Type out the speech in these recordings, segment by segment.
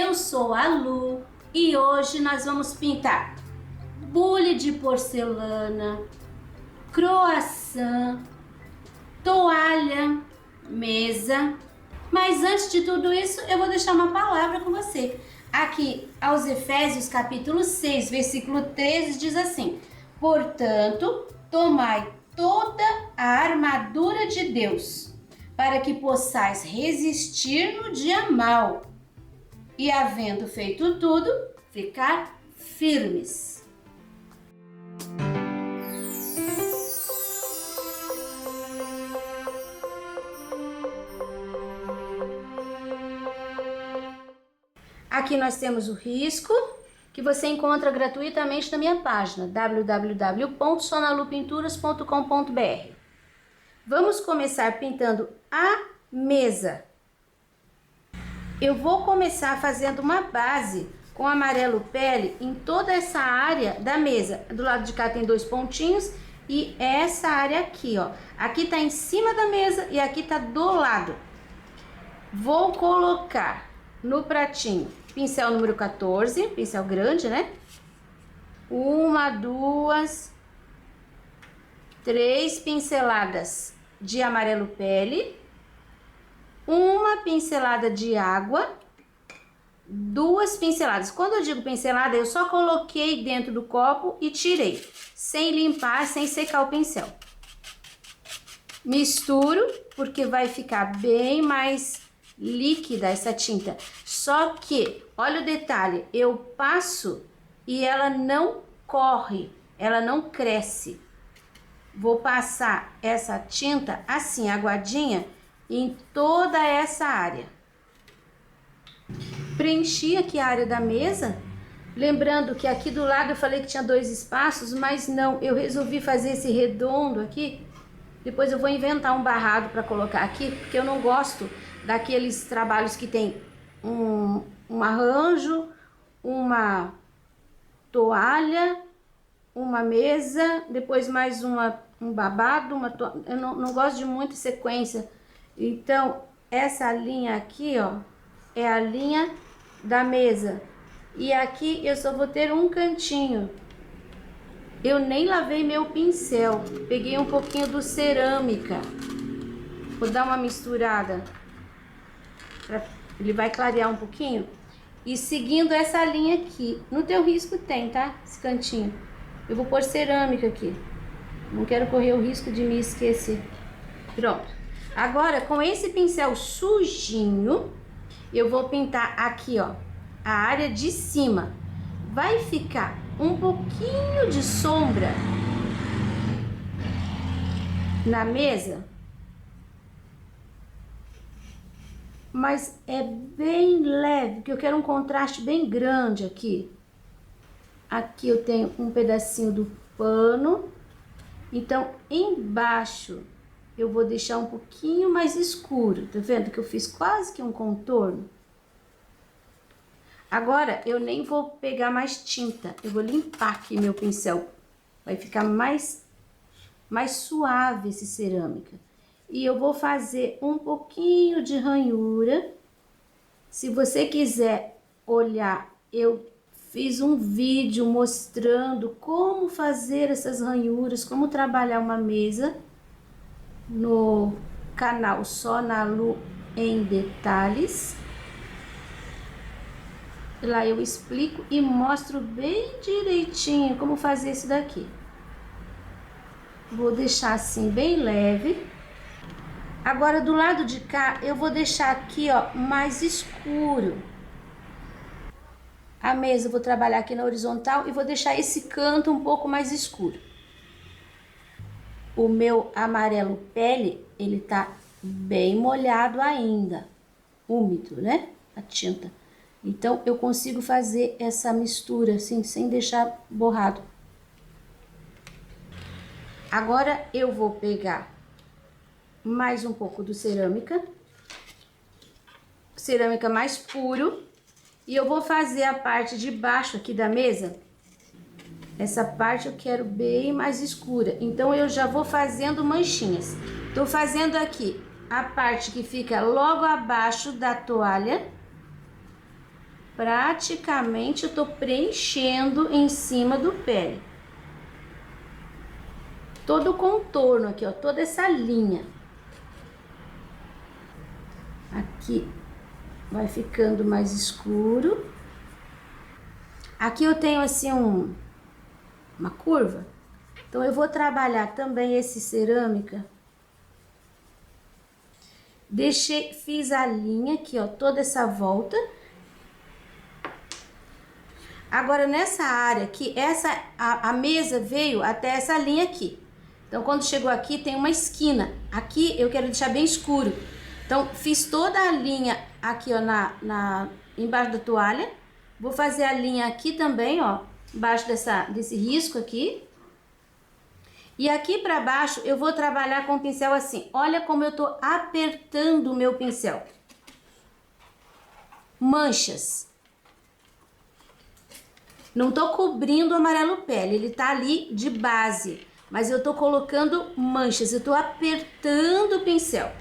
eu sou a Lu e hoje nós vamos pintar bule de porcelana, croissant, toalha, mesa. Mas antes de tudo isso, eu vou deixar uma palavra com você. Aqui, aos Efésios capítulo 6, versículo 13, diz assim: portanto, tomai toda a armadura de Deus, para que possais resistir no dia mau, e havendo feito tudo, ficar firmes. Aqui nós temos o risco, que você encontra gratuitamente na minha página www.sonalupinturas.com.br. Vamos começar pintando a mesa. Eu vou começar fazendo uma base com amarelo pele em toda essa área da mesa. Do lado de cá tem dois pontinhos e essa área aqui, ó. Aqui tá em cima da mesa e aqui tá do lado. Vou colocar no pratinho pincel número 14, pincel grande, né? 1, 2, 3 pinceladas de amarelo pele, uma pincelada de água, 2 pinceladas. Quando eu digo pincelada, eu só coloquei dentro do copo e tirei, sem limpar, sem secar o pincel. Misturo, porque vai ficar bem mais líquida essa tinta. Só que, olha o detalhe, eu passo e ela não corre, ela não cresce. Vou passar essa tinta assim, aguadinha, em toda essa área. Preenchi aqui a área da mesa, lembrando que aqui do lado eu falei que tinha 2 espaços, mas não, eu resolvi fazer esse redondo aqui. Depois eu vou inventar um barrado para colocar aqui, porque eu não gosto daqueles trabalhos que tem um arranjo, uma toalha, uma mesa, depois mais um babado, eu não gosto de muita sequência. Então, essa linha aqui, ó, é a linha da mesa. E aqui eu só vou ter um cantinho. Eu nem lavei meu pincel, peguei um pouquinho do cerâmica. Vou dar uma misturada. Ele vai clarear um pouquinho. E seguindo essa linha aqui. No teu risco tem, tá? Esse cantinho. Eu vou pôr cerâmica aqui. Não quero correr o risco de me esquecer. Pronto. Agora, com esse pincel sujinho, eu vou pintar aqui, ó, a área de cima. Vai ficar um pouquinho de sombra na mesa, mas é bem leve, porque eu quero um contraste bem grande aqui. Aqui eu tenho um pedacinho do pano, então embaixo eu vou deixar um pouquinho mais escuro. Tá vendo que eu fiz quase que um contorno? Agora eu nem vou pegar mais tinta, eu vou limpar aqui meu pincel. Vai ficar mais suave esse cerâmica. E eu vou fazer um pouquinho de ranhura. Se você quiser olhar, eu fiz um vídeo mostrando como fazer essas ranhuras, como trabalhar uma mesa no canal Só na Lu em Detalhes. Lá eu explico e mostro bem direitinho como fazer isso daqui. Vou deixar assim bem leve. Agora do lado de cá eu vou deixar aqui, ó, mais escuro. A mesa eu vou trabalhar aqui na horizontal e vou deixar esse canto um pouco mais escuro. O meu amarelo pele, ele tá bem molhado ainda, úmido, né? A tinta. Então eu consigo fazer essa mistura assim, sem deixar borrado. Agora eu vou pegar mais um pouco do cerâmica mais puro, e eu vou fazer a parte de baixo aqui da mesa. Essa parte eu quero bem mais escura, então eu já vou fazendo manchinhas. Tô fazendo aqui a parte que fica logo abaixo da toalha. praticamente eu tô preenchendo em cima do pé. Todo o contorno aqui, ó, toda essa linha. Aqui vai ficando mais escuro. Aqui eu tenho assim uma curva. Então eu vou trabalhar também esse cerâmica. Fiz a linha aqui, ó, toda essa volta. Agora nessa área aqui, a mesa veio até essa linha aqui. Então quando chegou aqui tem uma esquina. Aqui eu quero deixar bem escuro. Então fiz toda a linha aqui, ó, embaixo da toalha. Vou fazer a linha aqui também, ó, embaixo desse risco aqui. E aqui pra baixo eu vou trabalhar com o pincel assim. Olha como eu tô apertando o meu pincel. Manchas. Não tô cobrindo o amarelo pele, ele tá ali de base. Mas eu tô colocando manchas, eu tô apertando o pincel.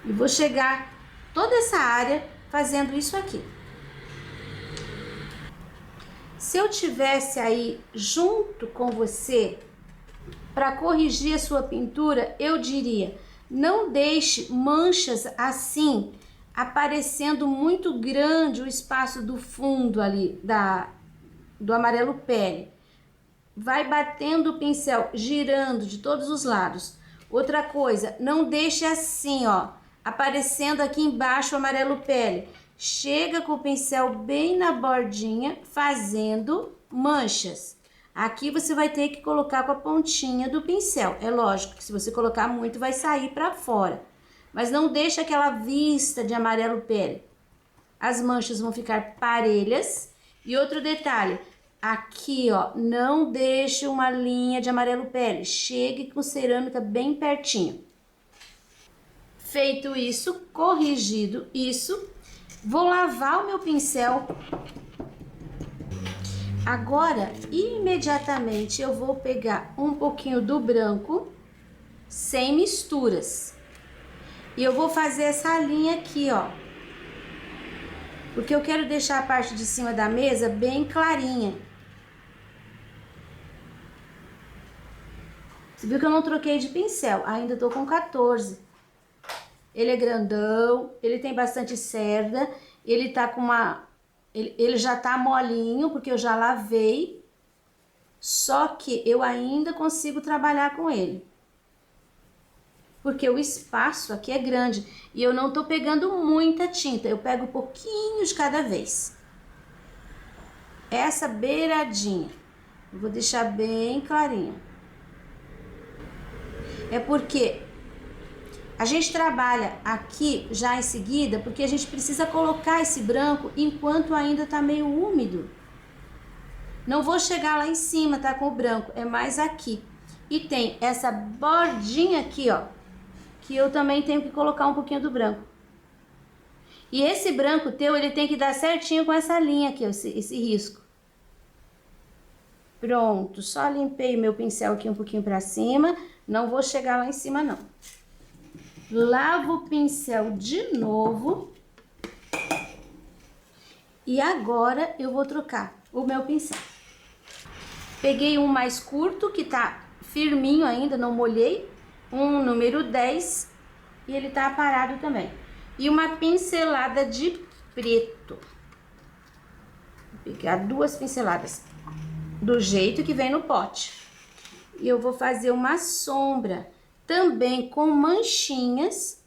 E vou chegar toda essa área fazendo isso aqui. Se eu tivesse aí junto com você para corrigir a sua pintura, eu diria: não deixe manchas assim aparecendo muito grande o espaço do fundo ali do amarelo pele. Vai batendo o pincel, girando de todos os lados. Outra coisa, não deixe assim, ó, aparecendo aqui embaixo o amarelo pele. Chega com o pincel bem na bordinha, fazendo manchas. Aqui você vai ter que colocar com a pontinha do pincel. É lógico que se você colocar muito, vai sair para fora. Mas não deixa aquela vista de amarelo pele. As manchas vão ficar parelhas. E outro detalhe, aqui, ó, não deixe uma linha de amarelo pele. Chegue com cerâmica bem pertinho. Feito isso, corrigido isso, vou lavar o meu pincel. Agora, imediatamente, eu vou pegar um pouquinho do branco, sem misturas. E eu vou fazer essa linha aqui, ó. Porque eu quero deixar a parte de cima da mesa bem clarinha. Você viu que eu não troquei de pincel, ainda tô com 14. Ele é grandão, ele tem bastante cerda, ele tá com ele já tá molinho, porque eu já lavei, só que eu ainda consigo trabalhar com ele. Porque o espaço aqui é grande e eu não tô pegando muita tinta, eu pego um pouquinho de cada vez. Essa beiradinha, eu vou deixar bem clarinho. É porque a gente trabalha aqui já em seguida, porque a gente precisa colocar esse branco enquanto ainda tá meio úmido. Não vou chegar lá em cima, tá, com o branco, é mais aqui. E tem essa bordinha aqui, ó, que eu também tenho que colocar um pouquinho do branco. E esse branco teu, ele tem que dar certinho com essa linha aqui, ó, esse risco. Pronto, só limpei meu pincel aqui um pouquinho pra cima, não vou chegar lá em cima não. Lavo o pincel de novo. E agora eu vou trocar o meu pincel. Peguei um mais curto, que tá firminho ainda, não molhei. Um número 10 e ele tá aparado também. E uma pincelada de preto. Vou pegar 2 pinceladas do jeito que vem no pote. E eu vou fazer uma sombra também com manchinhas.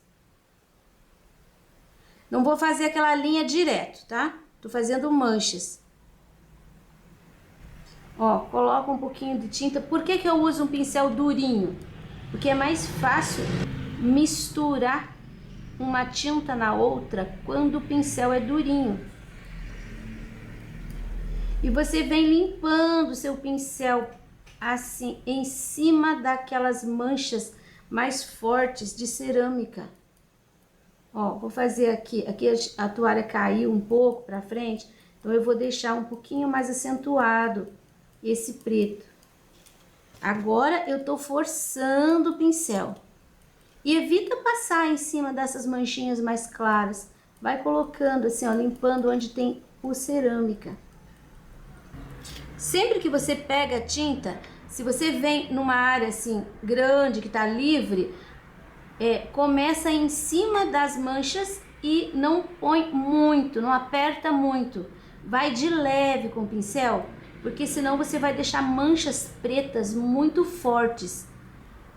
Não vou fazer aquela linha direto, tá? Tô fazendo manchas. Ó, coloco um pouquinho de tinta. Por que que eu uso um pincel durinho? Porque é mais fácil misturar uma tinta na outra quando o pincel é durinho. E você vem limpando o seu pincel assim, em cima daquelas manchas mais fortes de cerâmica. Ó, vou fazer aqui a toalha caiu um pouco pra frente, então eu vou deixar um pouquinho mais acentuado esse preto. Agora eu tô forçando o pincel. E evita passar em cima dessas manchinhas mais claras, Vai colocando assim, ó, limpando onde tem o cerâmica. Sempre que você pega a tinta, se você vem numa área assim grande que tá livre, começa em cima das manchas e não põe muito, não aperta muito. Vai de leve com o pincel, porque senão você vai deixar manchas pretas muito fortes.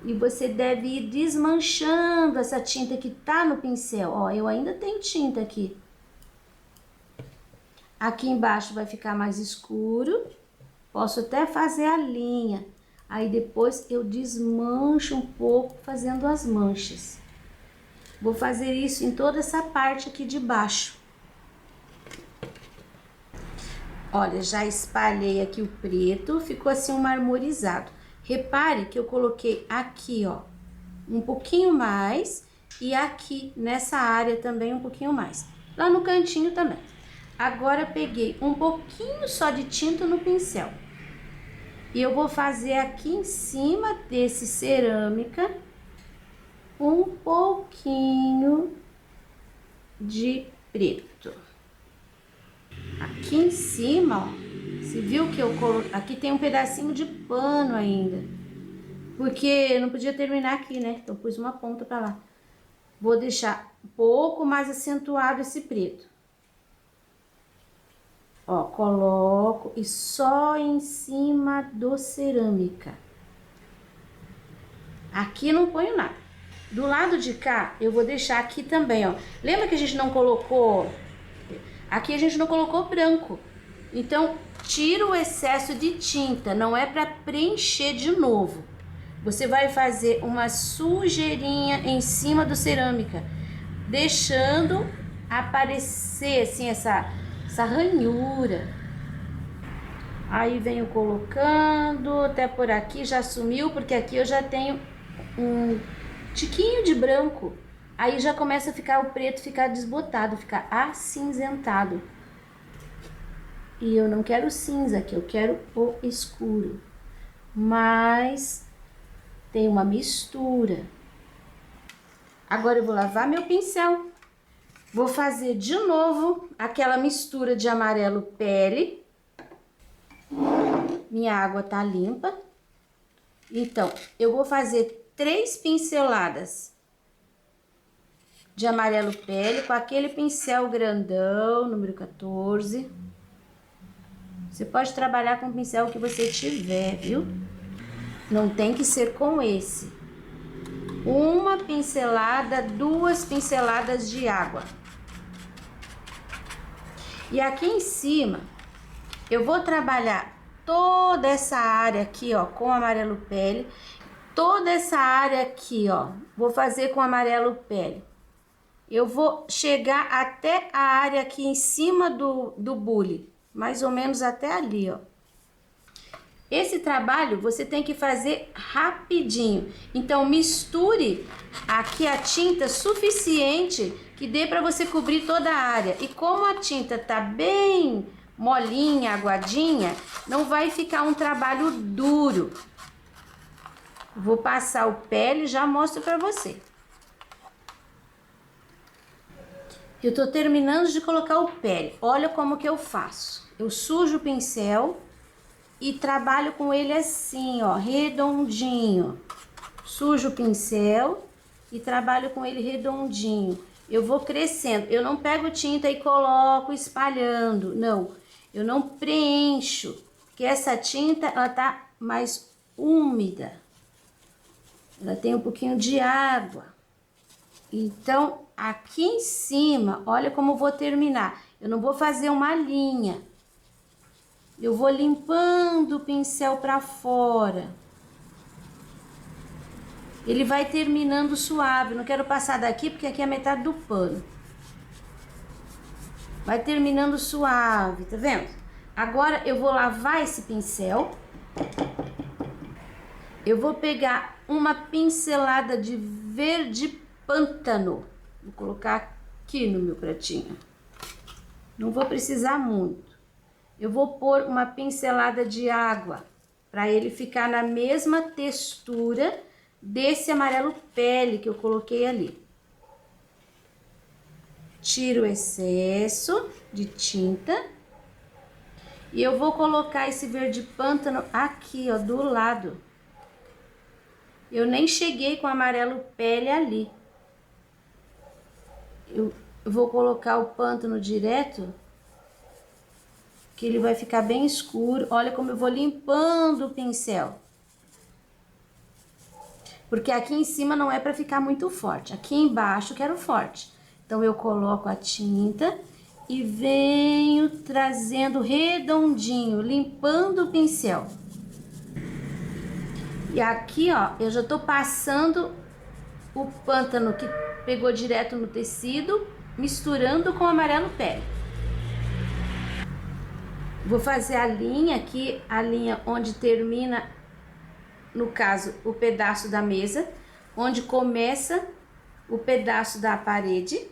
E você deve ir desmanchando essa tinta que tá no pincel. Ó, eu ainda tenho tinta aqui. Aqui embaixo vai ficar mais escuro. Posso até fazer a linha. Aí depois eu desmancho um pouco fazendo as manchas. Vou fazer isso em toda essa parte aqui de baixo. Olha, já espalhei aqui o preto, ficou assim um marmorizado. Repare que eu coloquei aqui, ó, um pouquinho mais e aqui nessa área também um pouquinho mais. Lá no cantinho também. Agora peguei um pouquinho só de tinta no pincel. E eu vou fazer aqui em cima desse cerâmica um pouquinho de preto. Aqui em cima, ó, você viu que eu coloquei, aqui tem um pedacinho de pano ainda, porque não podia terminar aqui, né? Então pus uma ponta pra lá. Vou deixar um pouco mais acentuado esse preto. Ó, coloco e só em cima do cerâmica. Aqui não ponho nada. Do lado de cá, eu vou deixar aqui também, ó. Lembra que a gente não colocou... Aqui a gente não colocou branco. Então, tira o excesso de tinta. Não é para preencher de novo. Você vai fazer uma sujeirinha em cima do cerâmica, deixando aparecer, assim, essa ranhura. Aí venho colocando, até por aqui já sumiu, porque aqui eu já tenho um tiquinho de branco. Aí já começa a ficar o preto, ficar desbotado, ficar acinzentado. E eu não quero cinza aqui, eu quero o escuro. Mas tem uma mistura. Agora eu vou lavar meu pincel. Vou fazer de novo aquela mistura de amarelo pele. Minha água tá limpa. Então, eu vou fazer 3 pinceladas de amarelo pele com aquele pincel grandão, número 14. Você pode trabalhar com o pincel que você tiver, viu? Não tem que ser com esse. Uma pincelada, 2 pinceladas de água. E aqui em cima, eu vou trabalhar toda essa área aqui, ó, com amarelo pele. Toda essa área aqui, ó, vou fazer com amarelo pele. Eu vou chegar até a área aqui em cima do bule, mais ou menos até ali, ó. Esse trabalho você tem que fazer rapidinho. Então, misture aqui a tinta suficiente que dê para você cobrir toda a área. E como a tinta tá bem molinha, aguadinha, não vai ficar um trabalho duro. Vou passar o pele e já mostro para você. Eu tô terminando de colocar o pele. Olha como que eu faço. Eu sujo o pincel e trabalho com ele assim, ó, redondinho. Sujo o pincel e trabalho com ele redondinho. Eu vou crescendo. Eu não pego tinta e coloco espalhando. Não, eu não preencho, porque essa tinta, ela tá mais úmida. Ela tem um pouquinho de água. Então, aqui em cima, olha como eu vou terminar. Eu não vou fazer uma linha. Eu vou limpando o pincel para fora. Ele vai terminando suave. Não quero passar daqui, porque aqui é a metade do pano. Vai terminando suave, tá vendo? Agora, eu vou lavar esse pincel. Eu vou pegar uma pincelada de verde pântano. Vou colocar aqui no meu pratinho. Não vou precisar muito. Eu vou pôr uma pincelada de água para ele ficar na mesma textura desse amarelo pele que eu coloquei ali. Tiro o excesso de tinta. E eu vou colocar esse verde pântano aqui, ó, do lado. Eu nem cheguei com o amarelo pele ali. Eu vou colocar o pântano direto, que ele vai ficar bem escuro. Olha como eu vou limpando o pincel. Porque aqui em cima não é para ficar muito forte. Aqui embaixo eu quero forte. Então eu coloco a tinta e venho trazendo redondinho, limpando o pincel. E aqui, ó, eu já tô passando o pântano que pegou direto no tecido, misturando com o amarelo pele. Vou fazer a linha aqui, a linha onde termina, no caso, o pedaço da mesa, onde começa o pedaço da parede.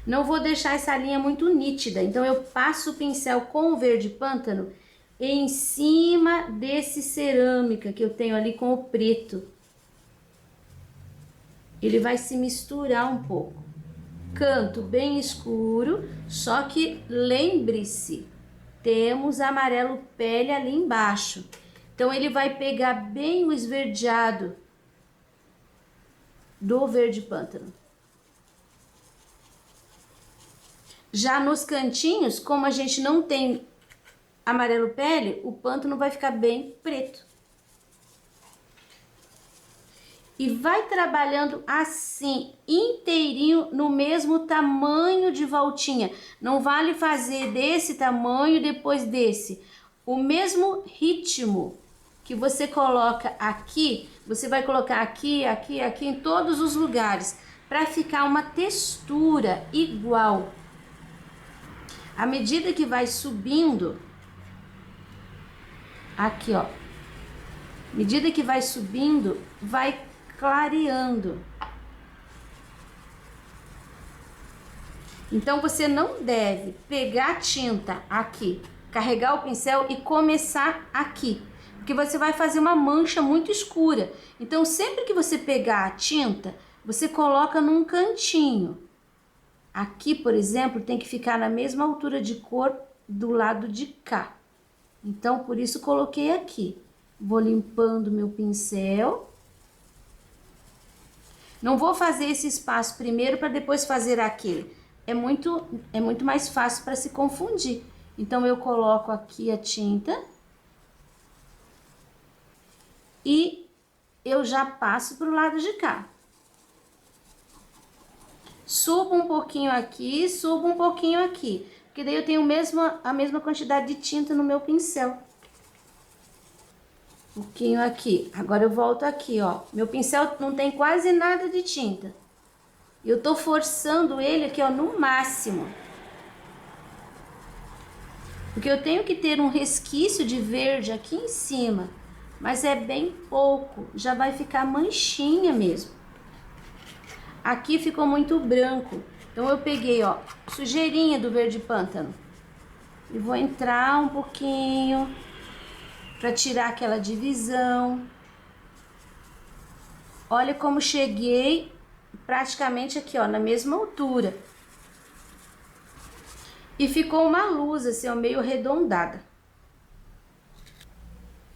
Não vou deixar essa linha muito nítida, então eu passo o pincel com o verde pântano em cima desse cerâmica que eu tenho ali com o preto. Ele vai se misturar um pouco. Canto bem escuro, só que lembre-se, temos amarelo pele ali embaixo. Então ele vai pegar bem o esverdeado do verde pântano. Já nos cantinhos, como a gente não tem amarelo pele, o pântano vai ficar bem preto. E vai trabalhando assim, inteirinho, no mesmo tamanho de voltinha. Não vale fazer desse tamanho, depois desse. O mesmo ritmo que você coloca aqui, você vai colocar aqui, aqui, aqui, em todos os lugares, para ficar uma textura igual. À medida que vai subindo, aqui, ó, à medida que vai subindo, vai clareando. Então você não deve pegar a tinta aqui, carregar o pincel e começar aqui, porque você vai fazer uma mancha muito escura. Então sempre que você pegar a tinta, você coloca num cantinho. Aqui, por exemplo, tem que ficar na mesma altura de cor do lado de cá. Então, por isso coloquei aqui. Vou limpando meu pincel. Não vou fazer esse espaço primeiro para depois fazer aquele. É muito mais fácil para se confundir. Então, eu coloco aqui a tinta. E eu já passo para o lado de cá. Subo um pouquinho aqui, subo um pouquinho aqui. Porque daí eu tenho a mesma quantidade de tinta no meu pincel. Um pouquinho aqui. Agora eu volto aqui, ó. Meu pincel não tem quase nada de tinta. Eu tô forçando ele aqui, ó, no máximo. Porque eu tenho que ter um resquício de verde aqui em cima. Mas é bem pouco. Já vai ficar manchinha mesmo. Aqui ficou muito branco. Então eu peguei, ó, sujeirinha do verde pântano. E vou entrar um pouquinho para tirar aquela divisão. Olha como cheguei praticamente aqui, ó, na mesma altura. E ficou uma luz assim, ó, meio arredondada.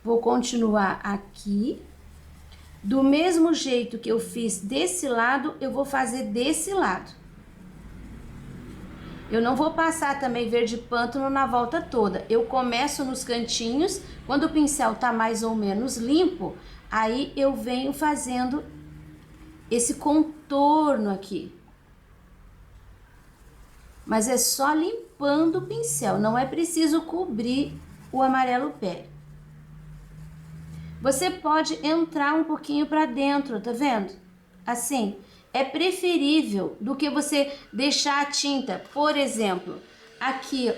Vou continuar aqui. Do mesmo jeito que eu fiz desse lado, eu vou fazer desse lado. Eu não vou passar também verde pântano na volta toda. Eu começo nos cantinhos, quando o pincel tá mais ou menos limpo, aí eu venho fazendo esse contorno aqui. Mas é só limpando o pincel, não é preciso cobrir o amarelo pele. Você pode entrar um pouquinho para dentro, tá vendo? Assim, é preferível do que você deixar a tinta, por exemplo, aqui,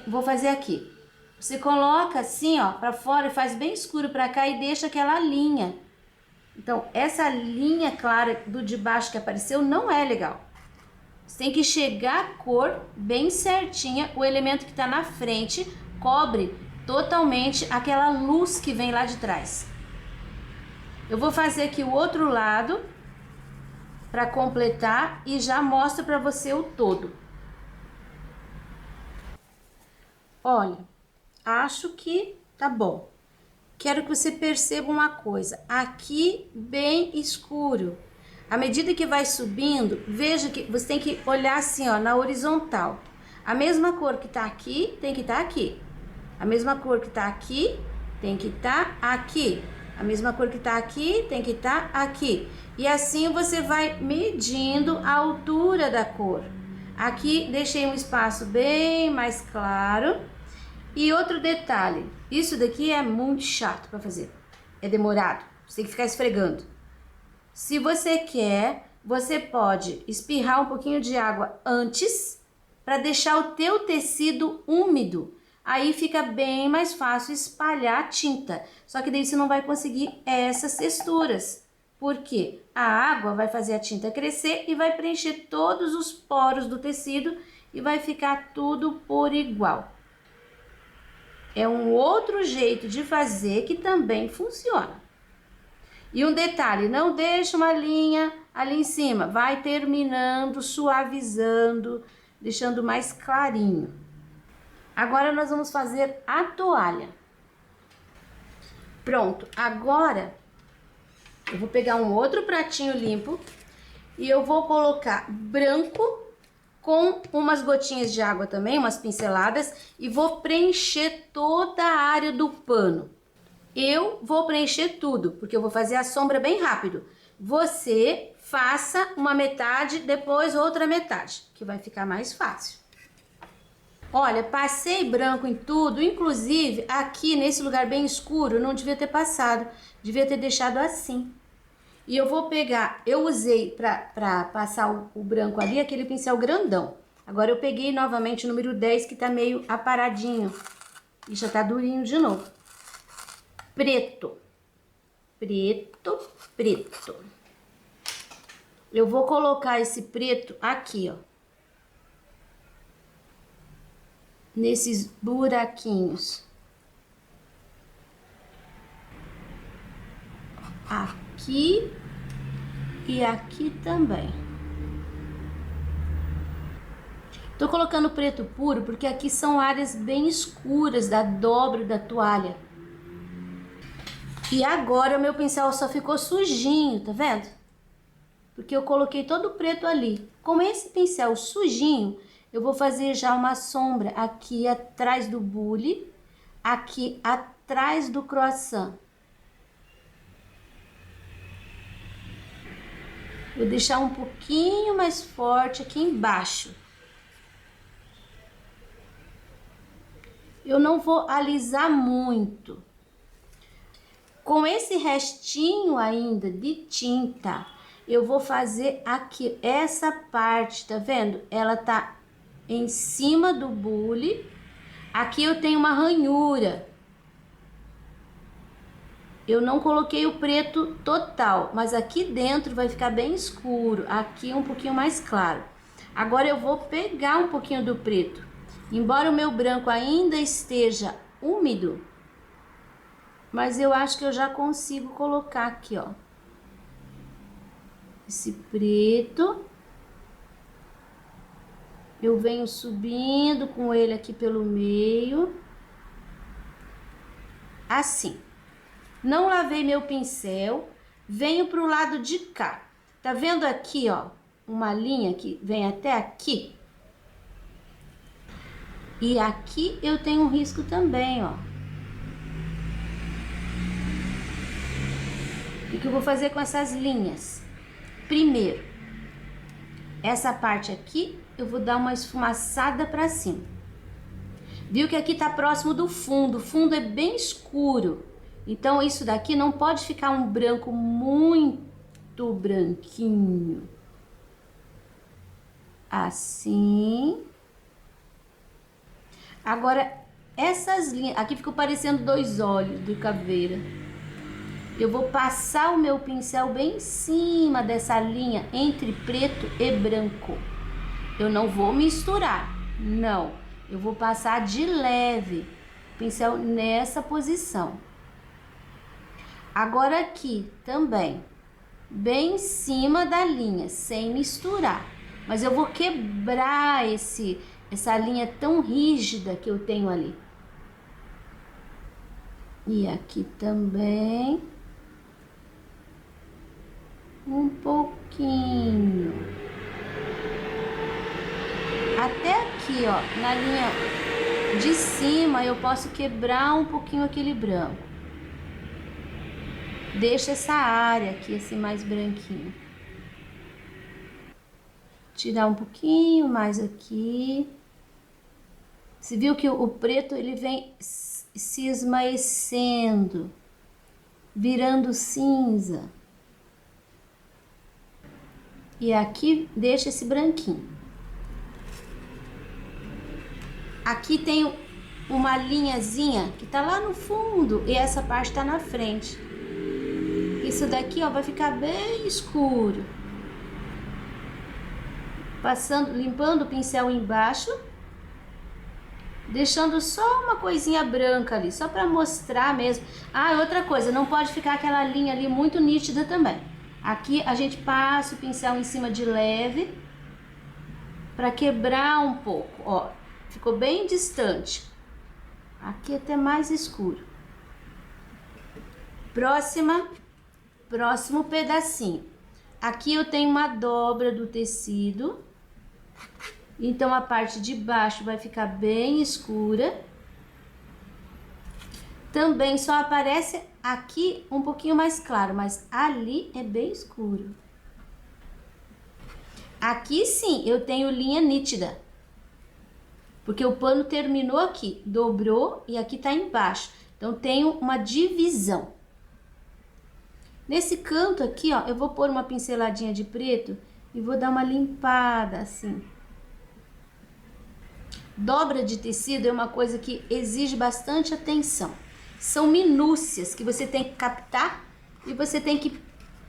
vou fazer aqui. Você coloca assim, ó, para fora e faz bem escuro para cá e deixa aquela linha. Então, essa linha clara do de baixo que apareceu não é legal. Você tem que chegar a cor bem certinha, o elemento que tá na frente cobre totalmente aquela luz que vem lá de trás. Eu vou fazer aqui o outro lado. para completar e já mostro para você o todo. Olha, acho que tá bom. Quero que você perceba uma coisa, aqui bem escuro. À medida que vai subindo, veja que você tem que olhar assim, ó, na horizontal. A mesma cor que tá aqui, tem que estar aqui. A mesma cor que tá aqui, tem que estar aqui. A mesma cor que tá aqui, tem que estar aqui. E assim você vai medindo a altura da cor. Aqui deixei um espaço bem mais claro. E outro detalhe, isso daqui é muito chato para fazer. É demorado, você tem que ficar esfregando. Se você quer, você pode espirrar um pouquinho de água antes para deixar o teu tecido úmido. Aí fica bem mais fácil espalhar a tinta. Só que daí você não vai conseguir essas texturas. Porque a água vai fazer a tinta crescer e vai preencher todos os poros do tecido e vai ficar tudo por igual. É um outro jeito de fazer que também funciona. E um detalhe, não deixa uma linha ali em cima, vai terminando, suavizando, deixando mais clarinho. Agora nós vamos fazer a toalha. Pronto, agora eu vou pegar um outro pratinho limpo e eu vou colocar branco com umas gotinhas de água também, umas pinceladas, e vou preencher toda a área do pano. Eu vou preencher tudo, porque eu vou fazer a sombra bem rápido. Você faça uma metade, depois outra metade, que vai ficar mais fácil. Olha, passei branco em tudo, inclusive aqui nesse lugar bem escuro, não devia ter passado, devia ter deixado assim. E eu vou pegar, eu usei para passar o branco ali, aquele pincel grandão. Agora eu peguei novamente o número 10, que tá meio aparadinho. E já tá durinho de novo. Preto. Preto, preto. Eu vou colocar esse preto aqui, ó. Nesses buraquinhos. Aqui e aqui também. Tô colocando preto puro porque aqui são áreas bem escuras da dobra da toalha. E agora meu pincel só ficou sujinho, tá vendo? Porque eu coloquei todo o preto ali. Com esse pincel sujinho, eu vou fazer já uma sombra aqui atrás do bule, aqui atrás do croissant. Vou deixar um pouquinho mais forte aqui embaixo. Eu não vou alisar muito. Com esse restinho ainda de tinta, eu vou fazer aqui, essa parte, tá vendo? Ela tá em cima do bule. Aqui eu tenho uma ranhura. Eu não coloquei o preto total, mas aqui dentro vai ficar bem escuro, aqui um pouquinho mais claro. Agora eu vou pegar um pouquinho do preto. Embora o meu branco ainda esteja úmido, mas eu acho que eu já consigo colocar aqui, ó. Esse preto. Eu venho subindo com ele aqui pelo meio. Assim. Não lavei meu pincel, venho pro lado de cá. Tá vendo aqui, ó, uma linha que vem até aqui? E aqui eu tenho um risco também, ó. O que eu vou fazer com essas linhas? Primeiro, essa parte aqui, eu vou dar uma esfumaçada pra cima. Viu que aqui tá próximo do fundo, o fundo é bem escuro. Então, isso daqui não pode ficar um branco muito branquinho. Assim. Agora, essas linhas... Aqui ficou parecendo dois olhos de caveira. Eu vou passar o meu pincel bem em cima dessa linha entre preto e branco. Eu não vou misturar, não. Eu vou passar de leve o pincel nessa posição. Agora aqui também, bem em cima da linha, sem misturar. Mas eu vou quebrar essa linha tão rígida que eu tenho ali. E aqui também. Um pouquinho. Até aqui, ó, na linha de cima, eu posso quebrar um pouquinho aquele branco. Deixa essa área aqui, assim, mais branquinho. Tirar um pouquinho mais aqui. Você viu que o preto, ele vem se esmaecendo, virando cinza. E aqui deixa esse branquinho. Aqui tem uma linhazinha que tá lá no fundo e essa parte tá na frente. Isso daqui, ó, vai ficar bem escuro. Passando, limpando o pincel embaixo, deixando só uma coisinha branca ali, só para mostrar mesmo. Ah, outra coisa, não pode ficar aquela linha ali muito nítida também. Aqui a gente passa o pincel em cima de leve para quebrar um pouco, ó. Ficou bem distante. Aqui até mais escuro. Próximo pedacinho. Aqui eu tenho uma dobra do tecido. Então a parte de baixo vai ficar bem escura. Também só aparece aqui um pouquinho mais claro, mas ali é bem escuro. Aqui sim eu tenho linha nítida, porque o pano terminou aqui, dobrou e aqui tá embaixo. Então tenho uma divisão. Nesse canto aqui, ó, eu vou pôr uma pinceladinha de preto e vou dar uma limpada assim. Dobra de tecido é uma coisa que exige bastante atenção. São minúcias que você tem que captar e você tem que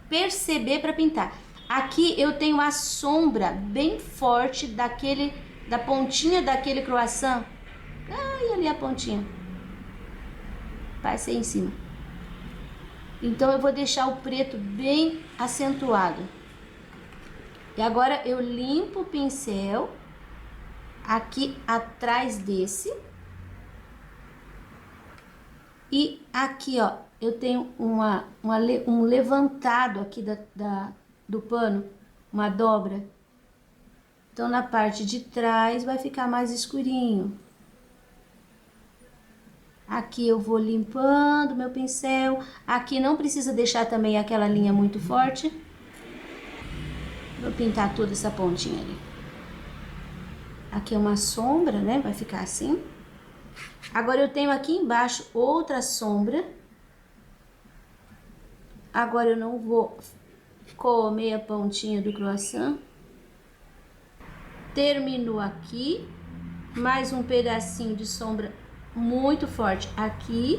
perceber para pintar. Aqui eu tenho a sombra bem forte da pontinha daquele croissant. Ai, ali a pontinha. Passei em cima. Então eu vou deixar o preto bem acentuado. E agora eu limpo o pincel aqui atrás desse. E aqui, ó, eu tenho um levantado aqui do pano, uma dobra. Então, na parte de trás vai ficar mais escurinho. Aqui eu vou limpando meu pincel. Aqui não precisa deixar também aquela linha muito forte. Vou pintar toda essa pontinha ali. Aqui é uma sombra, né? Vai ficar assim. Agora eu tenho aqui embaixo outra sombra. Agora eu não vou comer a pontinha do croissant. Termino aqui. Mais um pedacinho de sombra muito forte aqui.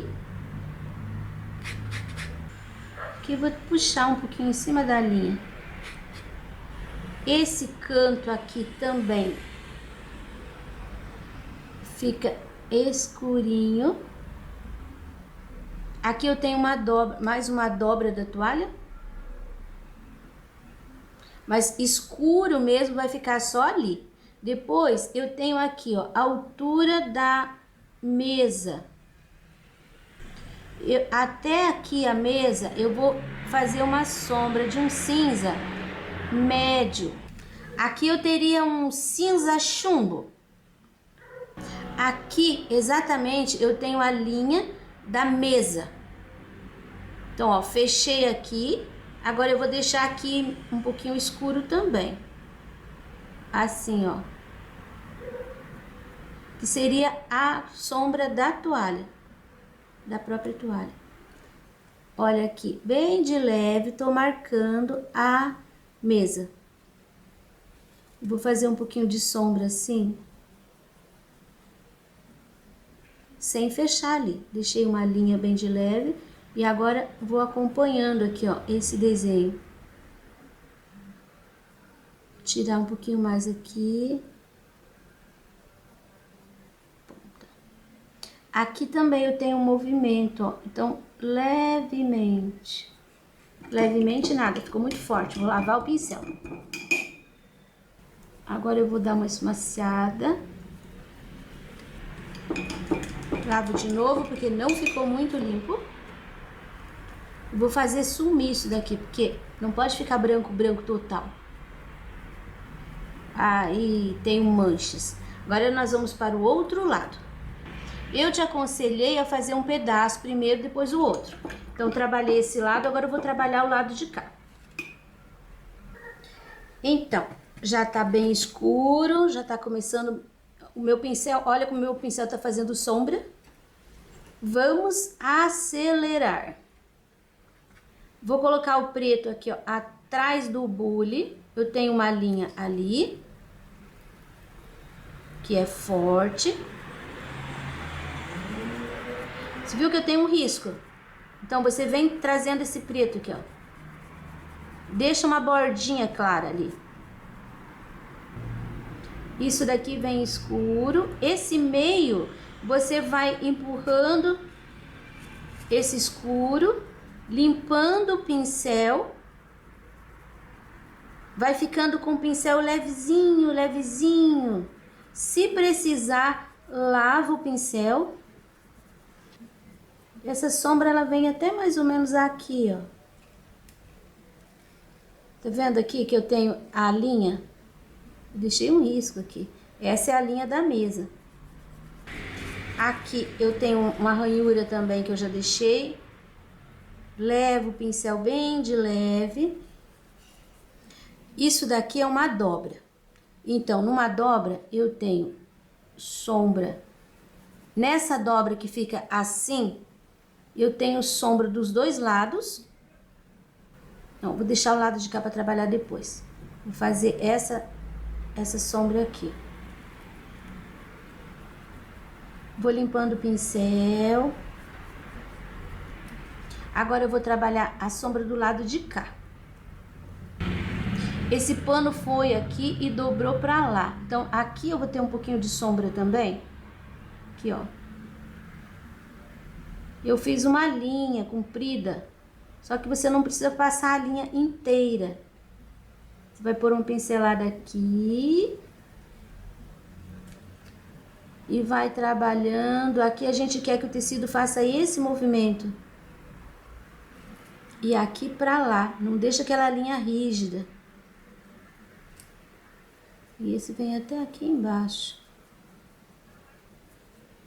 Aqui eu vou puxar um pouquinho em cima da linha. Esse canto aqui também fica escurinho. Aqui eu tenho uma dobra, mais uma dobra da toalha. Mas escuro mesmo vai ficar só ali. Depois eu tenho aqui, ó, a altura da mesa. Até aqui a mesa eu vou fazer uma sombra de um cinza médio. Aqui eu teria um cinza chumbo. Aqui exatamente eu tenho a linha da mesa. Então, ó, fechei aqui. Agora eu vou deixar aqui um pouquinho escuro também. Assim, ó. Que seria a sombra da toalha. Da própria toalha. Olha aqui, bem de leve, tô marcando a mesa. Vou fazer um pouquinho de sombra assim. Sem fechar ali. Deixei uma linha bem de leve. E agora vou acompanhando aqui, ó, esse desenho. Tirar um pouquinho mais aqui. Aqui também eu tenho um movimento, ó. Então, levemente. Levemente nada, ficou muito forte. Vou lavar o pincel. Agora eu vou dar uma esmaciada. Lavo de novo, porque não ficou muito limpo. Vou fazer sumir isso daqui, porque não pode ficar branco, branco total. Aí tem manchas. Agora nós vamos para o outro lado. Eu te aconselhei a fazer um pedaço primeiro, depois o outro. Então, trabalhei esse lado, agora eu vou trabalhar o lado de cá. Então, já tá bem escuro, já tá começando o meu pincel. Olha como o meu pincel tá fazendo sombra. Vamos acelerar. Vou colocar o preto aqui, ó, atrás do bule. Eu tenho uma linha ali, que é forte. Você viu que eu tenho um risco? Então, você vem trazendo esse preto aqui, ó. Deixa uma bordinha clara ali. Isso daqui vem escuro. Esse meio, você vai empurrando esse escuro, limpando o pincel. Vai ficando com o pincel levezinho, levezinho. Se precisar, lava o pincel. Essa sombra, ela vem até mais ou menos aqui, ó. Tá vendo aqui que eu tenho a linha? Eu deixei um risco aqui. Essa é a linha da mesa. Aqui eu tenho uma ranhura também que eu já deixei. Levo o pincel bem de leve. Isso daqui é uma dobra. Então, numa dobra, eu tenho sombra. Nessa dobra que fica assim, eu tenho sombra dos dois lados. Não, vou deixar o lado de cá para trabalhar depois. Vou fazer essa sombra aqui. Vou limpando o pincel. Agora eu vou trabalhar a sombra do lado de cá. Esse pano foi aqui e dobrou pra lá. Então, aqui eu vou ter um pouquinho de sombra também. Aqui, ó. Eu fiz uma linha comprida. Só que você não precisa passar a linha inteira. Você vai pôr uma pincelada aqui. E vai trabalhando. Aqui a gente quer que o tecido faça esse movimento. E aqui pra lá. Não deixa aquela linha rígida. E esse vem até aqui embaixo.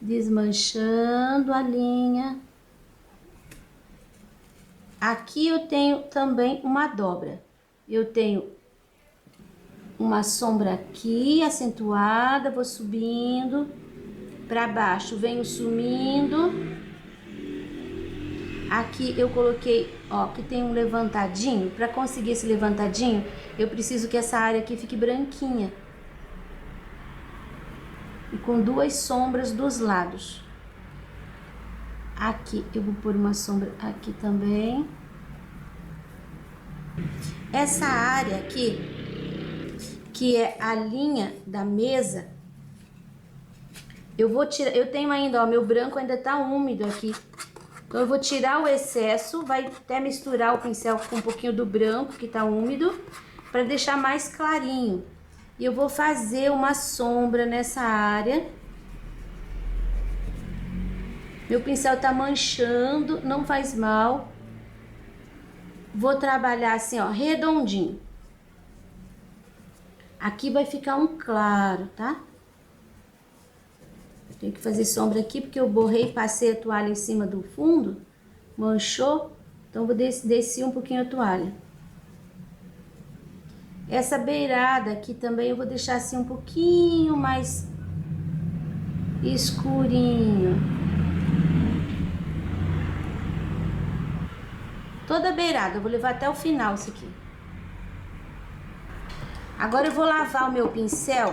Desmanchando a linha. Aqui eu tenho também uma dobra. Eu tenho uma sombra aqui, acentuada, vou subindo para baixo, venho sumindo. Aqui eu coloquei, ó, que tem um levantadinho. Para conseguir esse levantadinho, eu preciso que essa área aqui fique branquinha. E com duas sombras dos lados. Aqui eu vou pôr uma sombra aqui também. Essa área aqui, que é a linha da mesa, eu vou tirar, eu tenho ainda, ó, meu branco ainda tá úmido aqui. Então eu vou tirar o excesso, vai até misturar o pincel com um pouquinho do branco que tá úmido, para deixar mais clarinho. E eu vou fazer uma sombra nessa área. Meu pincel tá manchando, não faz mal. Vou trabalhar assim, ó, redondinho. Aqui vai ficar um claro, tá? Tenho que fazer sombra aqui porque eu borrei, passei a toalha em cima do fundo, manchou. Então, vou descer um pouquinho a toalha. Essa beirada aqui também eu vou deixar assim um pouquinho mais escurinho. Toda a beirada, eu vou levar até o final isso aqui. Agora eu vou lavar o meu pincel.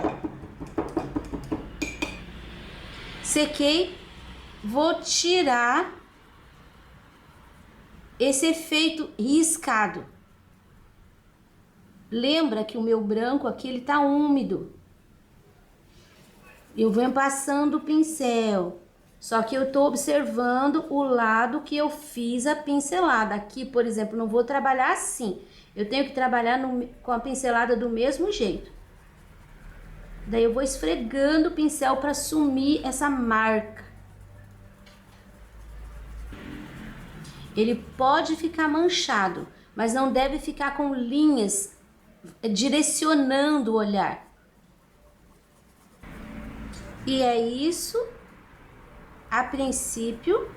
Sequei. Vou tirar esse efeito riscado. Lembra que o meu branco aqui, ele tá úmido. Eu venho passando o pincel. Só que eu tô observando o lado que eu fiz a pincelada. Aqui, por exemplo, não vou trabalhar assim. Eu tenho que trabalhar com a pincelada do mesmo jeito. Daí eu vou esfregando o pincel para sumir essa marca. Ele pode ficar manchado, mas não deve ficar com linhas direcionando o olhar. E é isso. A princípio,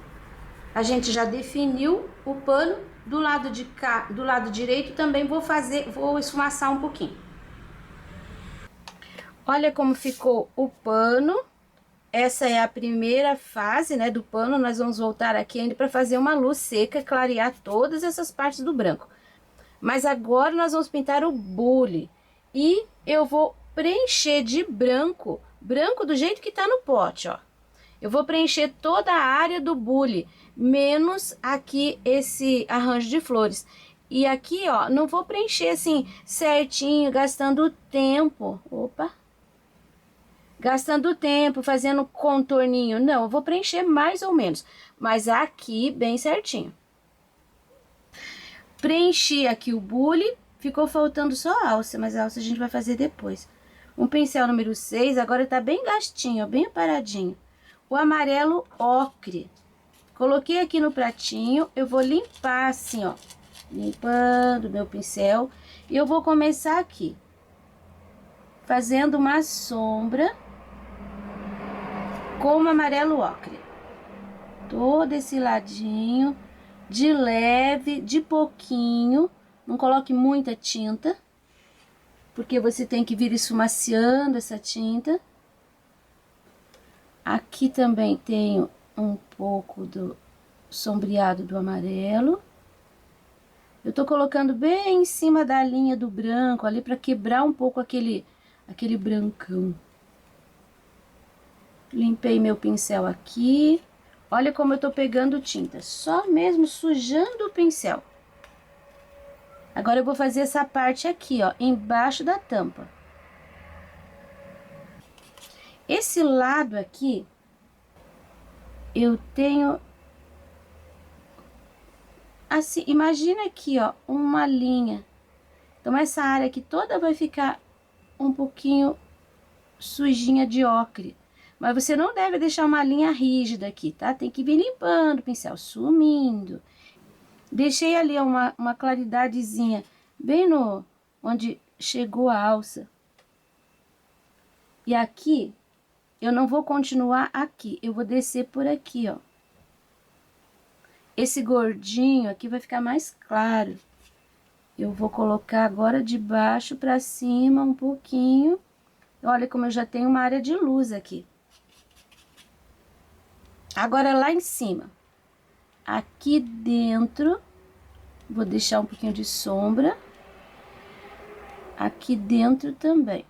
a gente já definiu o pano. Do lado de cá, do lado direito, também vou esfumaçar um pouquinho. Olha como ficou o pano. Essa é a primeira fase, né, do pano. Nós vamos voltar aqui ainda para fazer uma luz seca, clarear todas essas partes do branco. Mas agora nós vamos pintar o bule. E eu vou preencher de branco, do jeito que tá no pote, ó. Eu vou preencher toda a área do bule, menos aqui esse arranjo de flores. E aqui, ó, não vou preencher assim certinho, gastando tempo. Opa! Gastando tempo, fazendo contorninho. Não, eu vou preencher mais ou menos, mas aqui bem certinho. Preenchi aqui o bule, ficou faltando só a alça, mas a alça a gente vai fazer depois. Um pincel número 6, agora tá bem gastinho, ó, bem paradinho. O amarelo ocre. Coloquei aqui no pratinho, eu vou limpar assim, ó. Limpando meu pincel. E eu vou começar aqui, fazendo uma sombra com o amarelo ocre. Todo esse ladinho, de leve, de pouquinho. Não coloque muita tinta, porque você tem que vir esfumaciando essa tinta. Aqui também tenho um pouco do sombreado do amarelo. Eu tô colocando bem em cima da linha do branco ali para quebrar um pouco aquele brancão. Limpei meu pincel aqui. Olha como eu tô pegando tinta, só mesmo sujando o pincel. Agora eu vou fazer essa parte aqui, ó, embaixo da tampa. Esse lado aqui, eu tenho, assim, imagina aqui, ó, uma linha. Então, essa área aqui toda vai ficar um pouquinho sujinha de ocre. Mas você não deve deixar uma linha rígida aqui, tá? Tem que vir limpando o pincel, sumindo. Deixei ali uma claridadezinha, bem no onde chegou a alça. E aqui, eu não vou continuar aqui, eu vou descer por aqui, ó. Esse gordinho aqui vai ficar mais claro. Eu vou colocar agora de baixo pra cima um pouquinho. Olha como eu já tenho uma área de luz aqui. Agora lá em cima, aqui dentro, vou deixar um pouquinho de sombra. Aqui dentro também.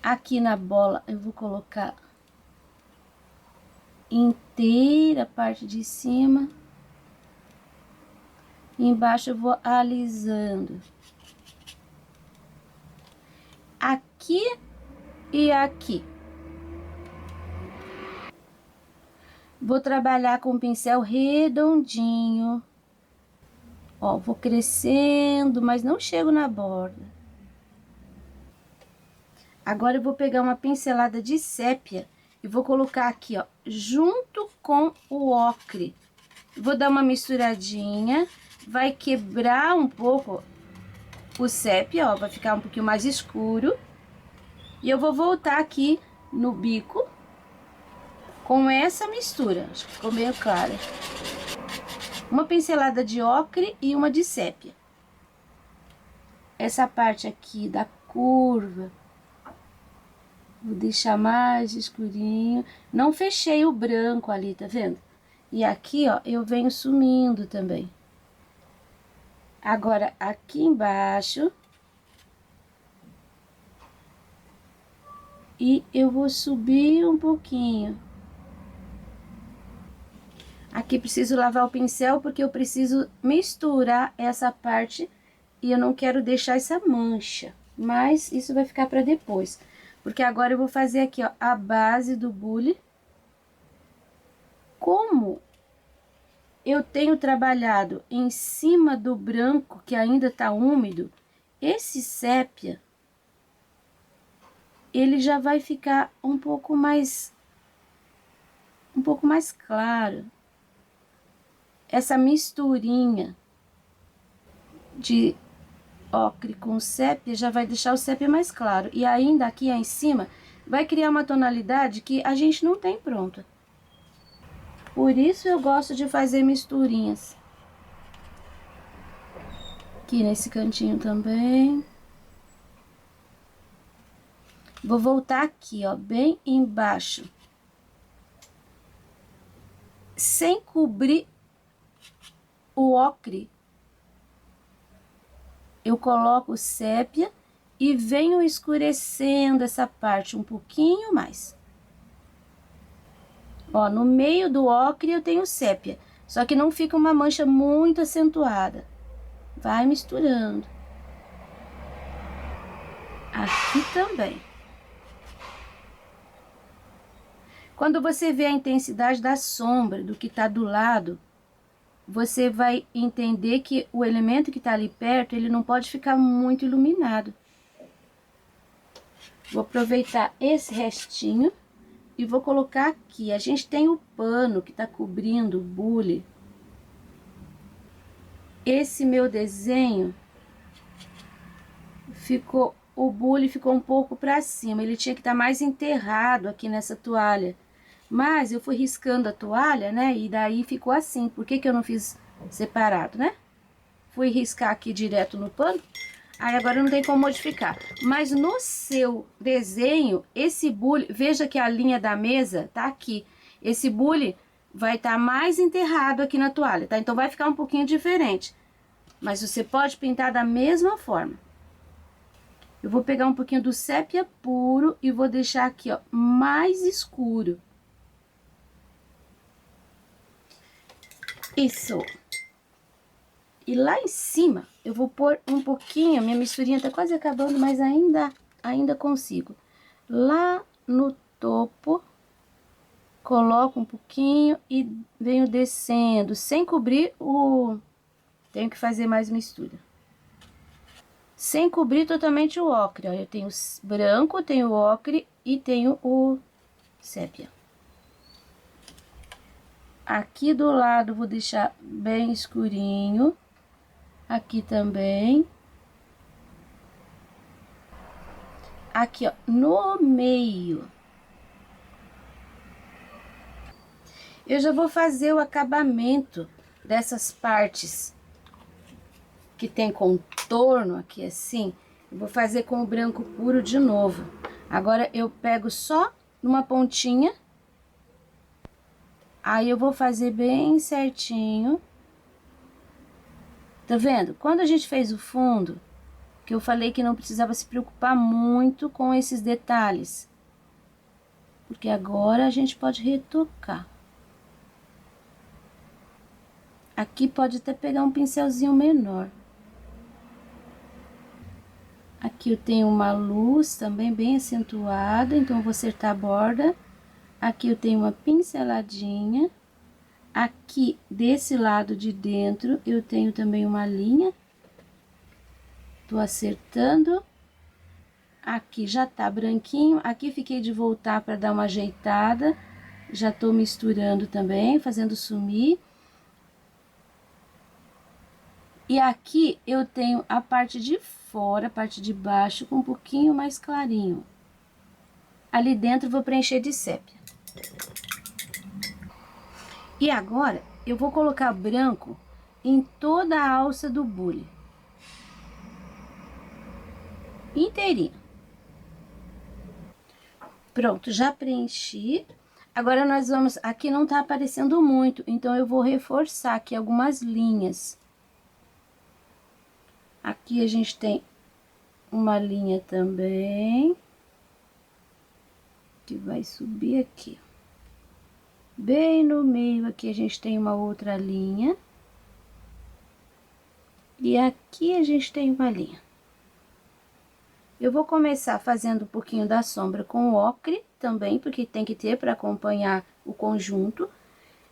Aqui na bola eu vou colocar inteira a parte de cima. Embaixo eu vou alisando. Aqui e aqui. Vou trabalhar com o pincel redondinho. Ó, vou crescendo, mas não chego na borda. Agora eu vou pegar uma pincelada de sépia e vou colocar aqui, ó, junto com o ocre. Vou dar uma misturadinha, vai quebrar um pouco o sépia, ó, vai ficar um pouquinho mais escuro. E eu vou voltar aqui no bico com essa mistura, acho que ficou meio clara. Uma pincelada de ocre e uma de sépia. Essa parte aqui da curva, vou deixar mais escurinho. Não fechei o branco ali, tá vendo? E aqui, ó, eu venho sumindo também. Agora, aqui embaixo. E eu vou subir um pouquinho. Aqui preciso lavar o pincel porque eu preciso misturar essa parte e eu não quero deixar essa mancha. Mas isso vai ficar para depois. Porque agora eu vou fazer aqui, ó, a base do bule. Como eu tenho trabalhado em cima do branco, que ainda tá úmido, esse sépia, ele já vai ficar um pouco mais claro. Essa misturinha de ocre com sépia já vai deixar o sépia mais claro. E ainda aqui em cima vai criar uma tonalidade que a gente não tem pronta. Por isso eu gosto de fazer misturinhas. Aqui nesse cantinho também. Vou voltar aqui, ó, bem embaixo. Sem cobrir o ocre. Eu coloco sépia e venho escurecendo essa parte um pouquinho mais. Ó, no meio do ocre eu tenho sépia, só que não fica uma mancha muito acentuada. Vai misturando. Aqui também. Quando você vê a intensidade da sombra do que tá do lado, você vai entender que o elemento que tá ali perto, ele não pode ficar muito iluminado. Vou aproveitar esse restinho e vou colocar aqui. A gente tem o pano que tá cobrindo o bule. Esse meu desenho ficou, o bule ficou um pouco para cima, ele tinha que estar mais enterrado aqui nessa toalha. Mas eu fui riscando a toalha, né, e daí ficou assim. Por que que eu não fiz separado, né? Fui riscar aqui direto no pano, aí agora não tem como modificar. Mas no seu desenho, esse bule, veja que a linha da mesa tá aqui. Esse bule vai estar mais enterrado aqui na toalha, tá? Então vai ficar um pouquinho diferente. Mas você pode pintar da mesma forma. Eu vou pegar um pouquinho do sépia puro e vou deixar aqui, ó, mais escuro. Isso. E lá em cima, eu vou pôr um pouquinho, minha misturinha tá quase acabando, mas ainda consigo. Lá no topo, coloco um pouquinho e venho descendo, sem cobrir o... Tenho que fazer mais mistura. Sem cobrir totalmente o ocre, ó. Eu tenho branco, tenho ocre e tenho o sépia. Aqui do lado vou deixar bem escurinho. Aqui também. Aqui, ó, no meio. Eu já vou fazer o acabamento dessas partes que tem contorno aqui assim. Eu vou fazer com o branco puro de novo. Agora eu pego só numa pontinha. Aí eu vou fazer bem certinho. Tá vendo? Quando a gente fez o fundo, que eu falei que não precisava se preocupar muito com esses detalhes. Porque agora a gente pode retocar. Aqui pode até pegar um pincelzinho menor. Aqui eu tenho uma luz também bem acentuada, então eu vou acertar a borda. Aqui eu tenho uma pinceladinha. Aqui, desse lado de dentro, eu tenho também uma linha. Tô acertando. Aqui já tá branquinho. Aqui fiquei de voltar para dar uma ajeitada. Já tô misturando também, fazendo sumir. E aqui eu tenho a parte de fora, a parte de baixo, com um pouquinho mais clarinho. Ali dentro eu vou preencher de sépia. E agora, eu vou colocar branco em toda a alça do bule. Inteirinho. Pronto, já preenchi. Agora nós vamos... Aqui não tá aparecendo muito, então eu vou reforçar aqui algumas linhas. Aqui a gente tem uma linha também. Que vai subir aqui. Bem no meio aqui a gente tem uma outra linha. E aqui a gente tem uma linha. Eu vou começar fazendo um pouquinho da sombra com o ocre também, porque tem que ter para acompanhar o conjunto.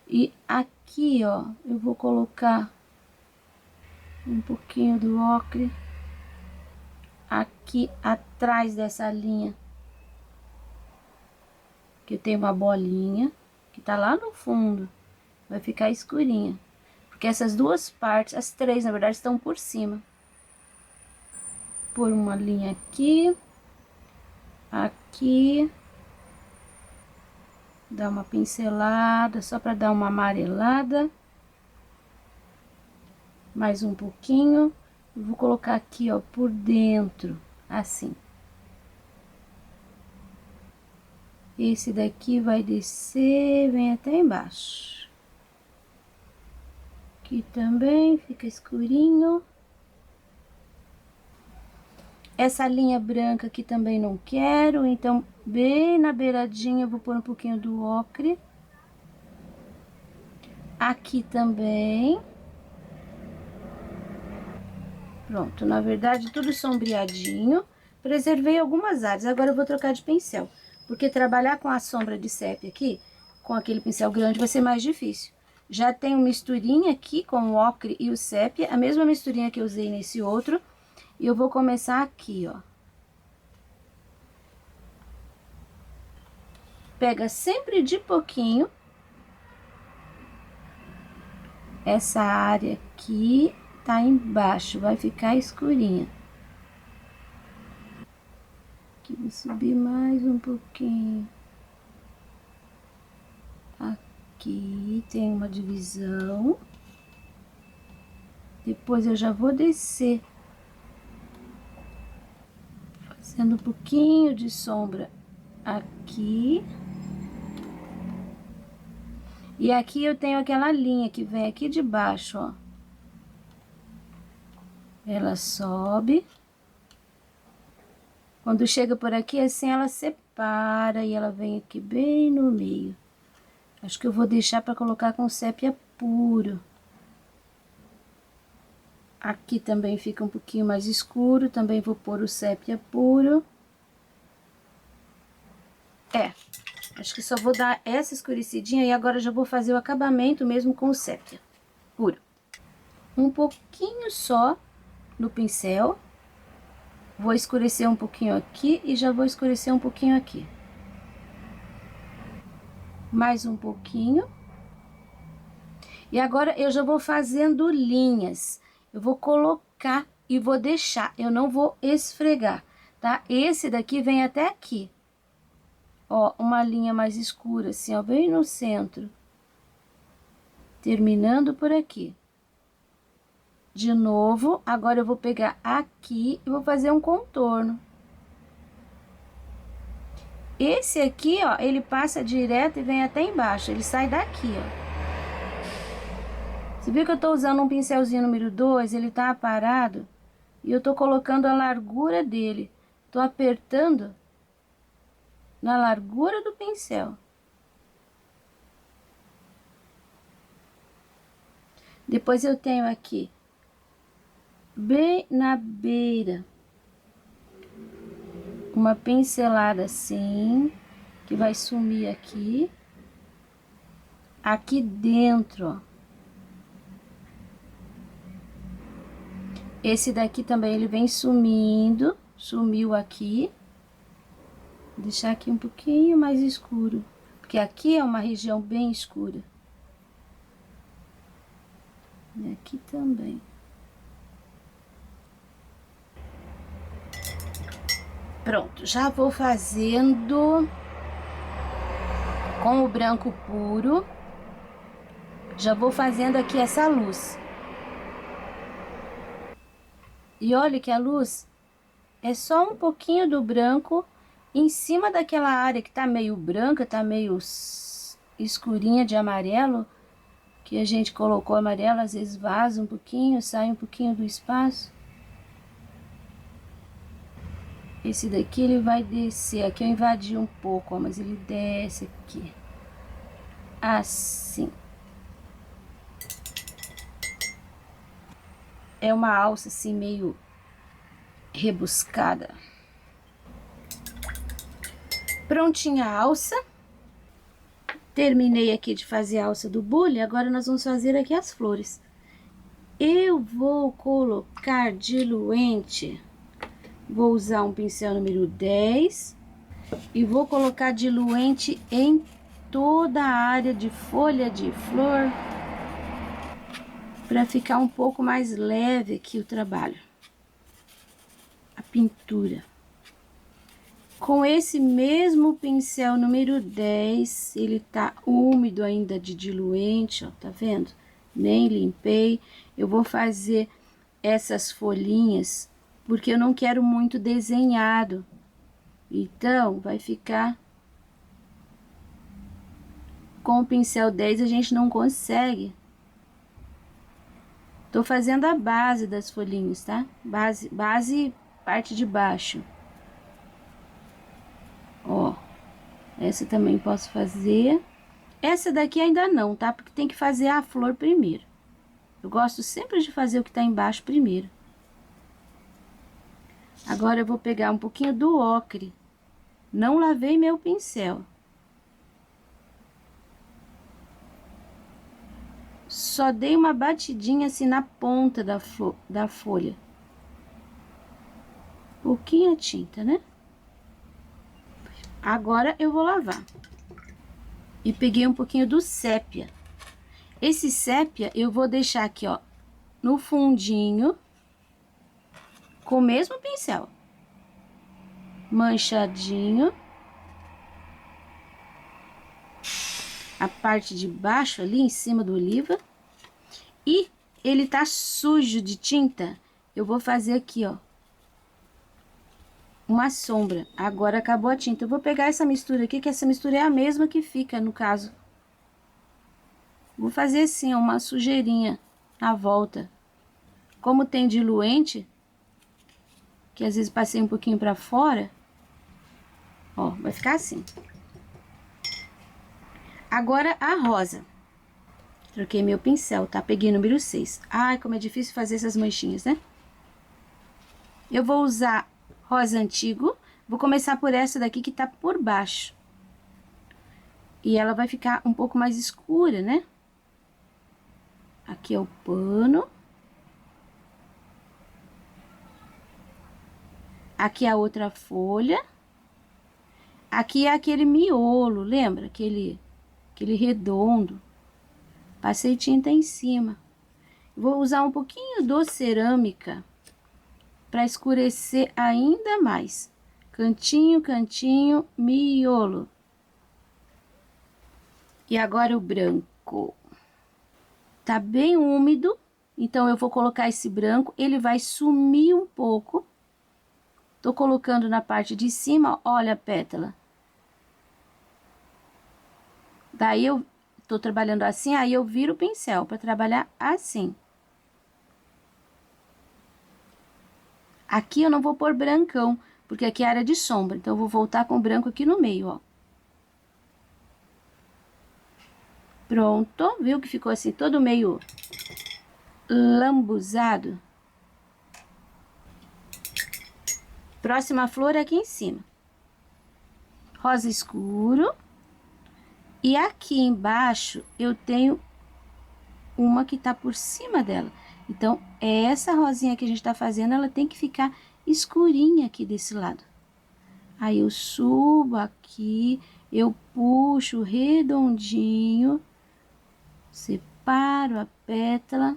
E aqui, ó, eu vou colocar um pouquinho do ocre aqui atrás dessa linha. Que tem uma bolinha que tá lá no fundo. Vai ficar escurinha. Porque essas duas partes, as três, na verdade, estão por cima. Por uma linha aqui. Aqui. Dá uma pincelada, só para dar uma amarelada. Mais um pouquinho. Vou colocar aqui, ó, por dentro, assim. Esse daqui vai descer, vem até embaixo. Aqui também fica escurinho. Essa linha branca aqui também não quero, então bem na beiradinha eu vou pôr um pouquinho do ocre. Aqui também. Pronto, na verdade tudo sombreadinho. Preservei algumas áreas, agora eu vou trocar de pincel. Porque trabalhar com a sombra de sépia aqui, com aquele pincel grande, vai ser mais difícil. Já tenho misturinha aqui com o ocre e o sépia, a mesma misturinha que eu usei nesse outro. E eu vou começar aqui, ó. Pega sempre de pouquinho. Essa área aqui tá embaixo, vai ficar escurinha. Aqui vou subir mais um pouquinho. Aqui tem uma divisão. Depois eu já vou descer. Fazendo um pouquinho de sombra aqui. E aqui eu tenho aquela linha que vem aqui de baixo, ó. Ela sobe. Quando chega por aqui, assim, ela separa e ela vem aqui bem no meio. Acho que eu vou deixar para colocar com sépia puro. Aqui também fica um pouquinho mais escuro, também vou pôr o sépia puro. Acho que só vou dar essa escurecidinha e agora já vou fazer o acabamento mesmo com o sépia puro. Um pouquinho só no pincel. Vou escurecer um pouquinho aqui e já vou escurecer um pouquinho aqui. Mais um pouquinho. E agora eu já vou fazendo linhas. Eu vou colocar e vou deixar, eu não vou esfregar, tá? Esse daqui vem até aqui. Ó, uma linha mais escura, assim, ó, bem no centro. Terminando por aqui. De novo, agora eu vou pegar aqui e vou fazer um contorno. Esse aqui, ó, ele passa direto e vem até embaixo, ele sai daqui, ó. Você viu que eu tô usando um pincelzinho número 2, ele tá aparado, e eu tô colocando a largura dele. Tô apertando na largura do pincel. Depois eu tenho aqui, bem na beira, uma pincelada assim, que vai sumir aqui. Aqui dentro, ó. Esse daqui também, ele vem sumindo, sumiu aqui. Vou deixar aqui um pouquinho mais escuro, porque aqui é uma região bem escura. E aqui também. Pronto, já vou fazendo com o branco puro. Já vou fazendo aqui essa luz. E olha que a luz é só um pouquinho do branco em cima daquela área que tá meio branca, tá meio escurinha de amarelo, que a gente colocou amarelo, às vezes vaza um pouquinho, sai um pouquinho do espaço. Esse daqui ele vai descer, aqui eu invadi um pouco, ó, mas ele desce aqui, assim. É uma alça assim meio rebuscada. Prontinha a alça. Terminei aqui de fazer a alça do bule, agora nós vamos fazer aqui as flores. Eu vou colocar diluente, vou usar um pincel número 10 e vou colocar diluente em toda a área de folha de flor, para ficar um pouco mais leve aqui o trabalho, a pintura. Com esse mesmo pincel número 10, ele tá úmido ainda de diluente, ó, tá vendo? Nem limpei. Eu vou fazer essas folhinhas, porque eu não quero muito desenhado. Então, vai ficar... Com o pincel 10 a gente não consegue. Tô fazendo a base das folhinhas, tá? Base, parte de baixo. Ó, essa também posso fazer. Essa daqui ainda não, tá? Porque tem que fazer a flor primeiro. Eu gosto sempre de fazer o que tá embaixo primeiro. Agora eu vou pegar um pouquinho do ocre. Não lavei meu pincel. Só dei uma batidinha assim na ponta da folha. Pouquinha tinta, né? Agora eu vou lavar. E peguei um pouquinho do sépia. Esse sépia eu vou deixar aqui, ó, no fundinho, com o mesmo pincel. Manchadinho. A parte de baixo ali, em cima do oliva. E ele tá sujo de tinta. Eu vou fazer aqui, ó, uma sombra. Agora acabou a tinta. Eu vou pegar essa mistura aqui, que essa mistura é a mesma que fica, no caso. Vou fazer assim, ó, uma sujeirinha na volta. Como tem diluente, que às vezes passei um pouquinho pra fora, ó, vai ficar assim. Agora a rosa. Troquei meu pincel, tá? Peguei número 6. Ai, como é difícil fazer essas manchinhas, né? Eu vou usar rosa antigo. Vou começar por essa daqui que tá por baixo. E ela vai ficar um pouco mais escura, né? Aqui é o pano. Aqui é a outra folha. Aqui é aquele miolo, lembra? Aquele redondo. Passei tinta em cima. Vou usar um pouquinho do cerâmica para escurecer ainda mais. Cantinho, cantinho, miolo. E agora o branco. Tá bem úmido, então eu vou colocar esse branco, ele vai sumir um pouco. Tô colocando na parte de cima, olha a pétala. Daí eu tô trabalhando assim, aí eu viro o pincel para trabalhar assim. Aqui eu não vou pôr brancão, porque aqui é área de sombra, então eu vou voltar com o branco aqui no meio, ó. Pronto, viu que ficou assim todo meio lambuzado? Próxima flor aqui em cima. Rosa escuro. E aqui embaixo eu tenho uma que tá por cima dela. Então, essa rosinha que a gente tá fazendo, ela tem que ficar escurinha aqui desse lado. Aí eu subo aqui, eu puxo redondinho, separo a pétala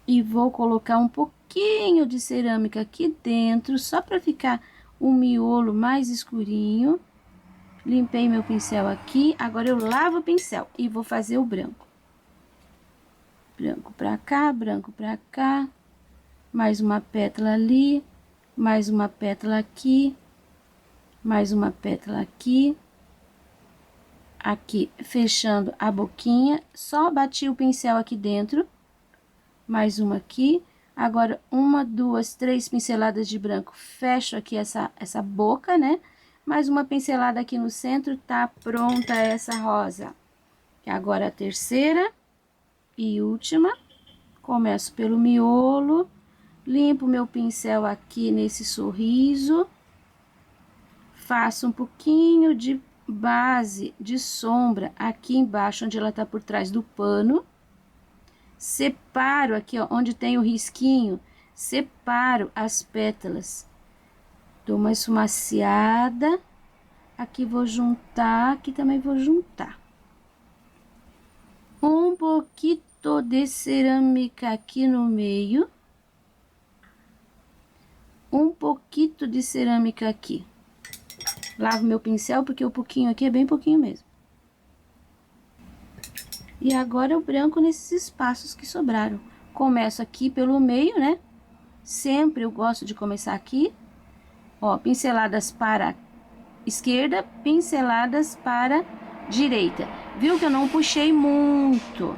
e vou colocar um pouquinho de cerâmica aqui dentro, só para ficar um miolo mais escurinho. Limpei meu pincel aqui, agora eu lavo o pincel e vou fazer o branco. Branco pra cá, branco pra cá, mais uma pétala ali, mais uma pétala aqui, mais uma pétala aqui. Aqui, fechando a boquinha, só bati o pincel aqui dentro, mais uma aqui. Agora, uma, duas, três pinceladas de branco, fecho aqui essa boca, né? Mais uma pincelada aqui no centro, tá pronta essa rosa. Agora, a terceira e última. Começo pelo miolo, limpo meu pincel aqui nesse sorriso, faço um pouquinho de base de sombra aqui embaixo, onde ela tá por trás do pano. Separo aqui, ó, onde tem o risquinho, separo as pétalas. Dou uma esfumaciada. Aqui vou juntar, aqui também vou juntar. Um pouquinho de cerâmica aqui no meio. Um pouquinho de cerâmica aqui. Lavo meu pincel, porque o pouquinho aqui é bem pouquinho mesmo. E agora o branco nesses espaços que sobraram. Começo aqui pelo meio, né? Sempre eu gosto de começar aqui. Ó, pinceladas para esquerda, pinceladas para direita. Viu que eu não puxei muito?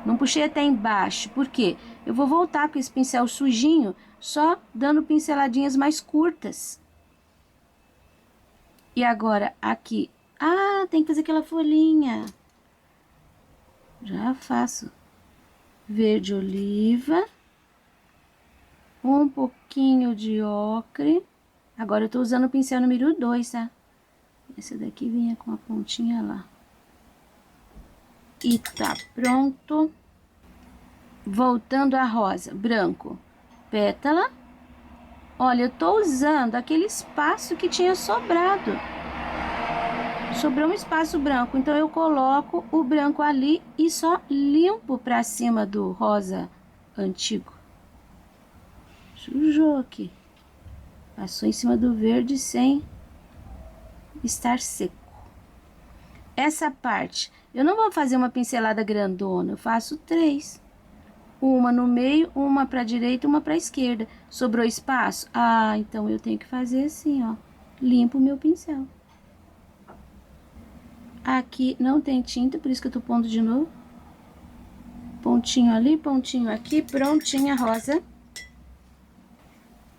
Não puxei até embaixo. Por quê? Eu vou voltar com esse pincel sujinho, só dando pinceladinhas mais curtas. E agora aqui. Ah, tem que fazer aquela folhinha. Já faço. Verde oliva. Um pouquinho de ocre. Agora eu tô usando o pincel número 2, tá? Esse daqui vinha com a pontinha lá. E tá pronto. Voltando a rosa, branco. Pétala. Olha, eu tô usando aquele espaço que tinha sobrado. Sobrou um espaço branco, então eu coloco o branco ali e só limpo pra cima do rosa antigo. Sujou aqui. Passou em cima do verde sem estar seco. Essa parte, eu não vou fazer uma pincelada grandona, eu faço 3. Uma no meio, uma pra direita, uma pra esquerda. Sobrou espaço? Ah, então eu tenho que fazer assim, ó. Limpo o meu pincel. Aqui não tem tinta, por isso que eu tô pondo de novo. Pontinho ali, pontinho aqui, prontinha a rosa.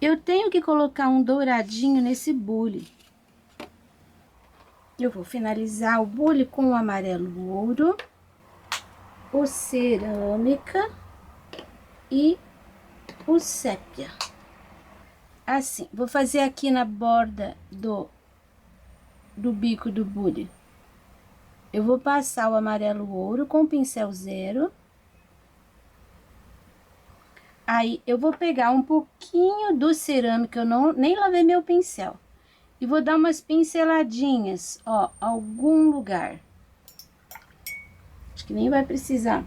Eu tenho que colocar um douradinho nesse bule. Eu vou finalizar o bule com o amarelo ouro, o cerâmica e o sépia. Assim, vou fazer aqui na borda do bico do bule. Eu vou passar o amarelo ouro com o pincel 0. Aí, eu vou pegar um pouquinho do cerâmica, eu nem lavei meu pincel. E vou dar umas pinceladinhas, ó, algum lugar. Acho que nem vai precisar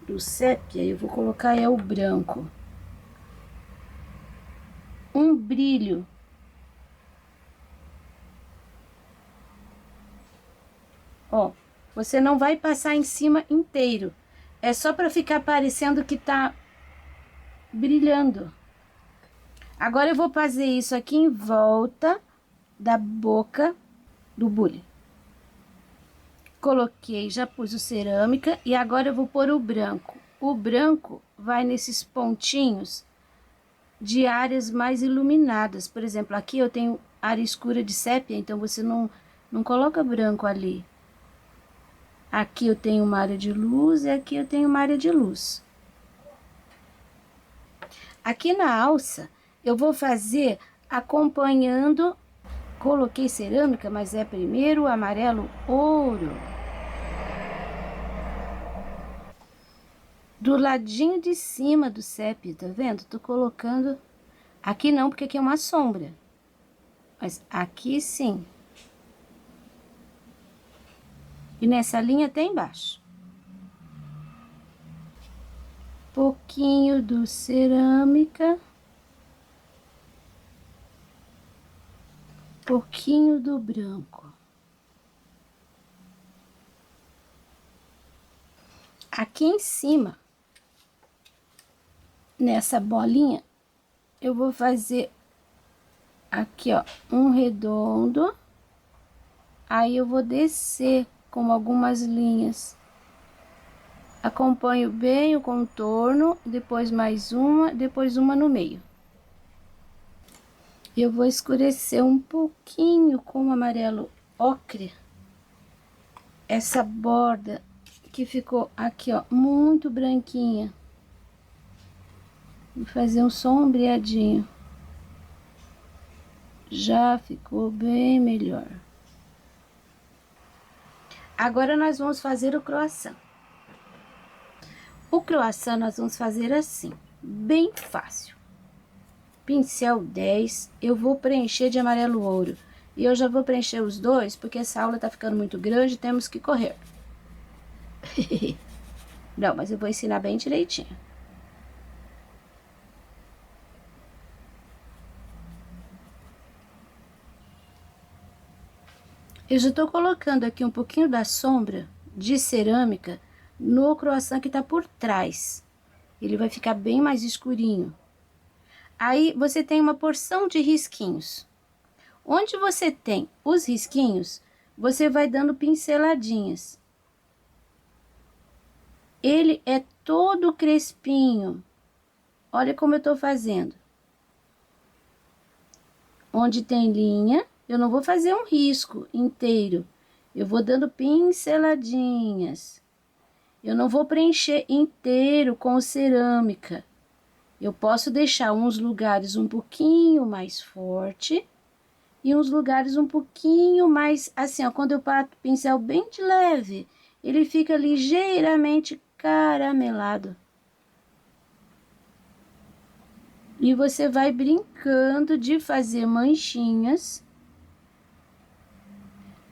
do sépia, eu vou colocar o branco. Um brilho. Ó, você não vai passar em cima inteiro. É só para ficar parecendo que tá brilhando. Agora eu vou fazer isso aqui em volta da boca do bule. Coloquei, já pus o cerâmica e agora eu vou pôr o branco. O branco vai nesses pontinhos de áreas mais iluminadas. Por exemplo, aqui eu tenho área escura de sépia, então você não coloca branco ali. Aqui eu tenho uma área de luz e aqui eu tenho uma área de luz. Aqui na alça, eu vou fazer acompanhando. Coloquei cerâmica, mas é primeiro o amarelo ouro. Do ladinho de cima do sépia, tá vendo? Tô colocando... Aqui não, porque aqui é uma sombra. Mas aqui sim. E nessa linha até embaixo. Pouquinho do cerâmica. Pouquinho do branco. Aqui em cima, nessa bolinha, eu vou fazer aqui, ó, um redondo. Aí eu vou descer com algumas linhas. Acompanho bem o contorno, depois mais uma, depois uma no meio. Eu vou escurecer um pouquinho com o amarelo ocre essa borda que ficou aqui, ó, muito branquinha. Vou fazer um sombreadinho. Já ficou bem melhor. Agora nós vamos fazer o croissant. O croissant nós vamos fazer assim, bem fácil. Pincel 10, eu vou preencher de amarelo ouro. E eu já vou preencher os dois, porque essa aula tá ficando muito grande, temos que correr. Não, mas eu vou ensinar bem direitinho. Eu já tô colocando aqui um pouquinho da sombra de cerâmica no croissant que tá por trás. Ele vai ficar bem mais escurinho. Aí, você tem uma porção de risquinhos. Onde você tem os risquinhos, você vai dando pinceladinhas. Ele é todo crespinho. Olha como eu tô fazendo. Onde tem linha, eu não vou fazer um risco inteiro. Eu vou dando pinceladinhas. Eu não vou preencher inteiro com cerâmica. Eu posso deixar uns lugares um pouquinho mais forte e uns lugares um pouquinho mais assim, ó, quando eu bato o pincel bem de leve, ele fica ligeiramente caramelado. E você vai brincando de fazer manchinhas,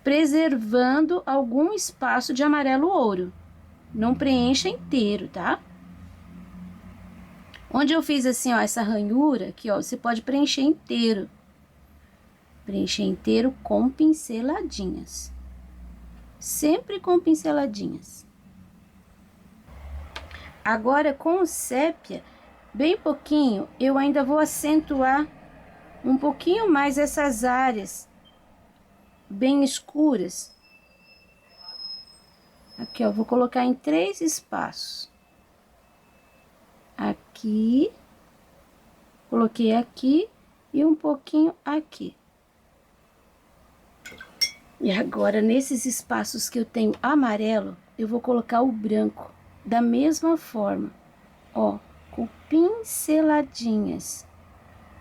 preservando algum espaço de amarelo ouro. Não preencha inteiro, tá? Onde eu fiz assim, ó, essa ranhura aqui, ó, você pode preencher inteiro. Preencher inteiro com pinceladinhas. Sempre com pinceladinhas. Agora, com o sépia, bem pouquinho, eu ainda vou acentuar um pouquinho mais essas áreas bem escuras. Aqui, ó, vou colocar em 3 espaços. Aqui, coloquei aqui e um pouquinho aqui. E agora, nesses espaços que eu tenho amarelo, eu vou colocar o branco da mesma forma, ó, com pinceladinhas.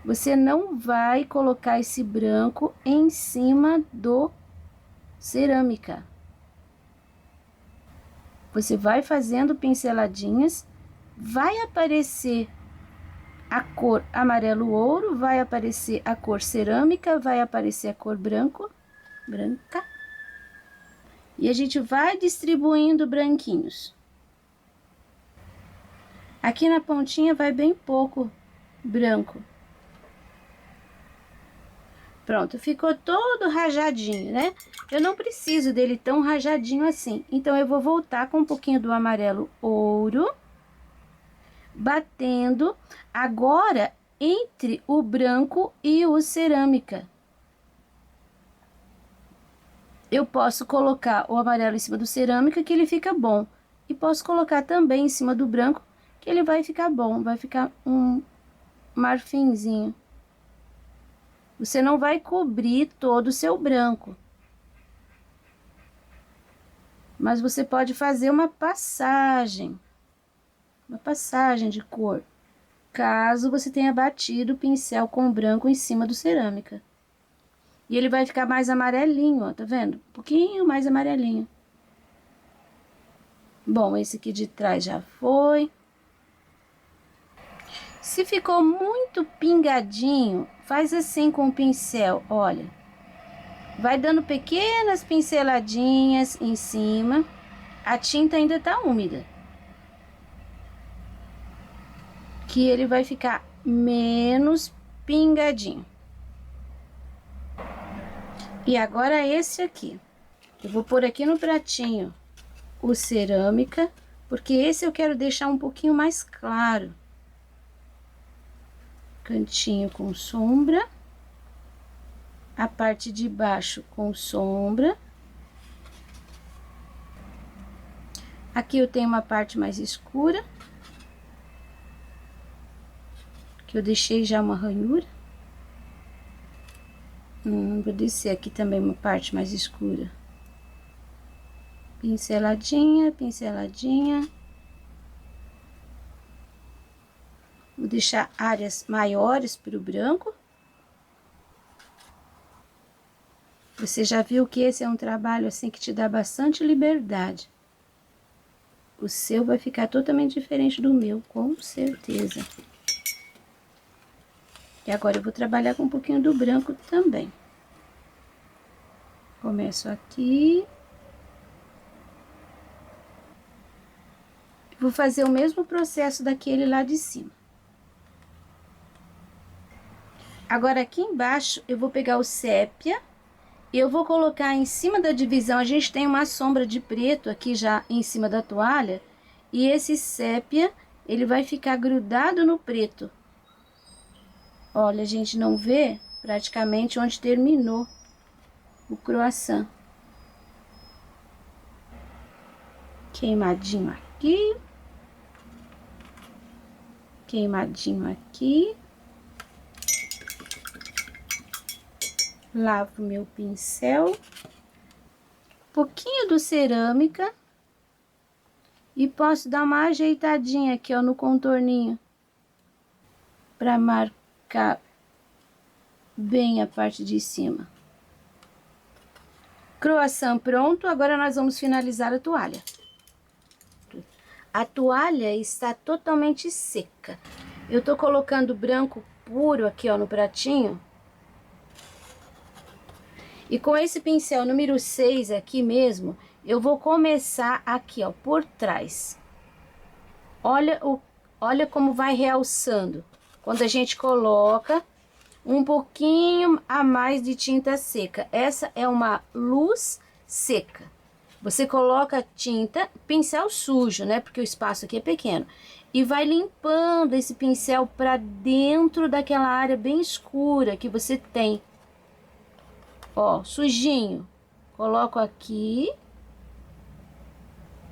Você não vai colocar esse branco em cima do cerâmica. Você vai fazendo pinceladinhas, vai aparecer a cor amarelo ouro, vai aparecer a cor cerâmica, vai aparecer a cor branca. E a gente vai distribuindo branquinhos. Aqui na pontinha vai bem pouco branco. Pronto, ficou todo rajadinho, né? Eu não preciso dele tão rajadinho assim. Então, eu vou voltar com um pouquinho do amarelo ouro, batendo agora entre o branco e o cerâmica. Eu posso colocar o amarelo em cima do cerâmica, que ele fica bom. E posso colocar também em cima do branco, que ele vai ficar bom, vai ficar um marfinzinho. Você não vai cobrir todo o seu branco. Mas você pode fazer uma passagem de cor, caso você tenha batido o pincel com branco em cima do cerâmica. E ele vai ficar mais amarelinho, ó, tá vendo? Um pouquinho mais amarelinho. Bom, esse aqui de trás já foi. Se ficou muito pingadinho, faz assim com o pincel, olha. Vai dando pequenas pinceladinhas em cima. A tinta ainda tá úmida. Que ele vai ficar menos pingadinho. E agora esse aqui. Eu vou pôr aqui no pratinho o cerâmica, porque esse eu quero deixar um pouquinho mais claro. Cantinho com sombra. A parte de baixo com sombra. Aqui eu tenho uma parte mais escura, que eu deixei já uma ranhura. Vou descer aqui também uma parte mais escura. Pinceladinha, pinceladinha. Vou deixar áreas maiores para o branco. Você já viu que esse é um trabalho assim que te dá bastante liberdade. O seu vai ficar totalmente diferente do meu, com certeza. E agora eu vou trabalhar com um pouquinho do branco também. Começo aqui. Vou fazer o mesmo processo daquele lá de cima. Agora aqui embaixo eu vou pegar o sépia e eu vou colocar em cima da divisão. A gente tem uma sombra de preto aqui já em cima da toalha. E esse sépia, ele vai ficar grudado no preto. Olha, a gente não vê praticamente onde terminou o croissant. Queimadinho aqui. Queimadinho aqui. Lavo meu pincel. Pouquinho do cerâmica. E posso dar uma ajeitadinha aqui, ó, no contorninho. Pra marcar bem a parte de cima. Croissant pronto, agora nós vamos finalizar a toalha. A toalha está totalmente seca. Eu tô colocando branco puro aqui, ó, no pratinho. E com esse pincel número 6 aqui mesmo, eu vou começar aqui, ó, por trás. Olha como vai realçando. Quando a gente coloca um pouquinho a mais de tinta seca. Essa é uma luz seca. Você coloca tinta, pincel sujo, né? Porque o espaço aqui é pequeno. E vai limpando esse pincel para dentro daquela área bem escura que você tem. Ó, sujinho. Coloco aqui.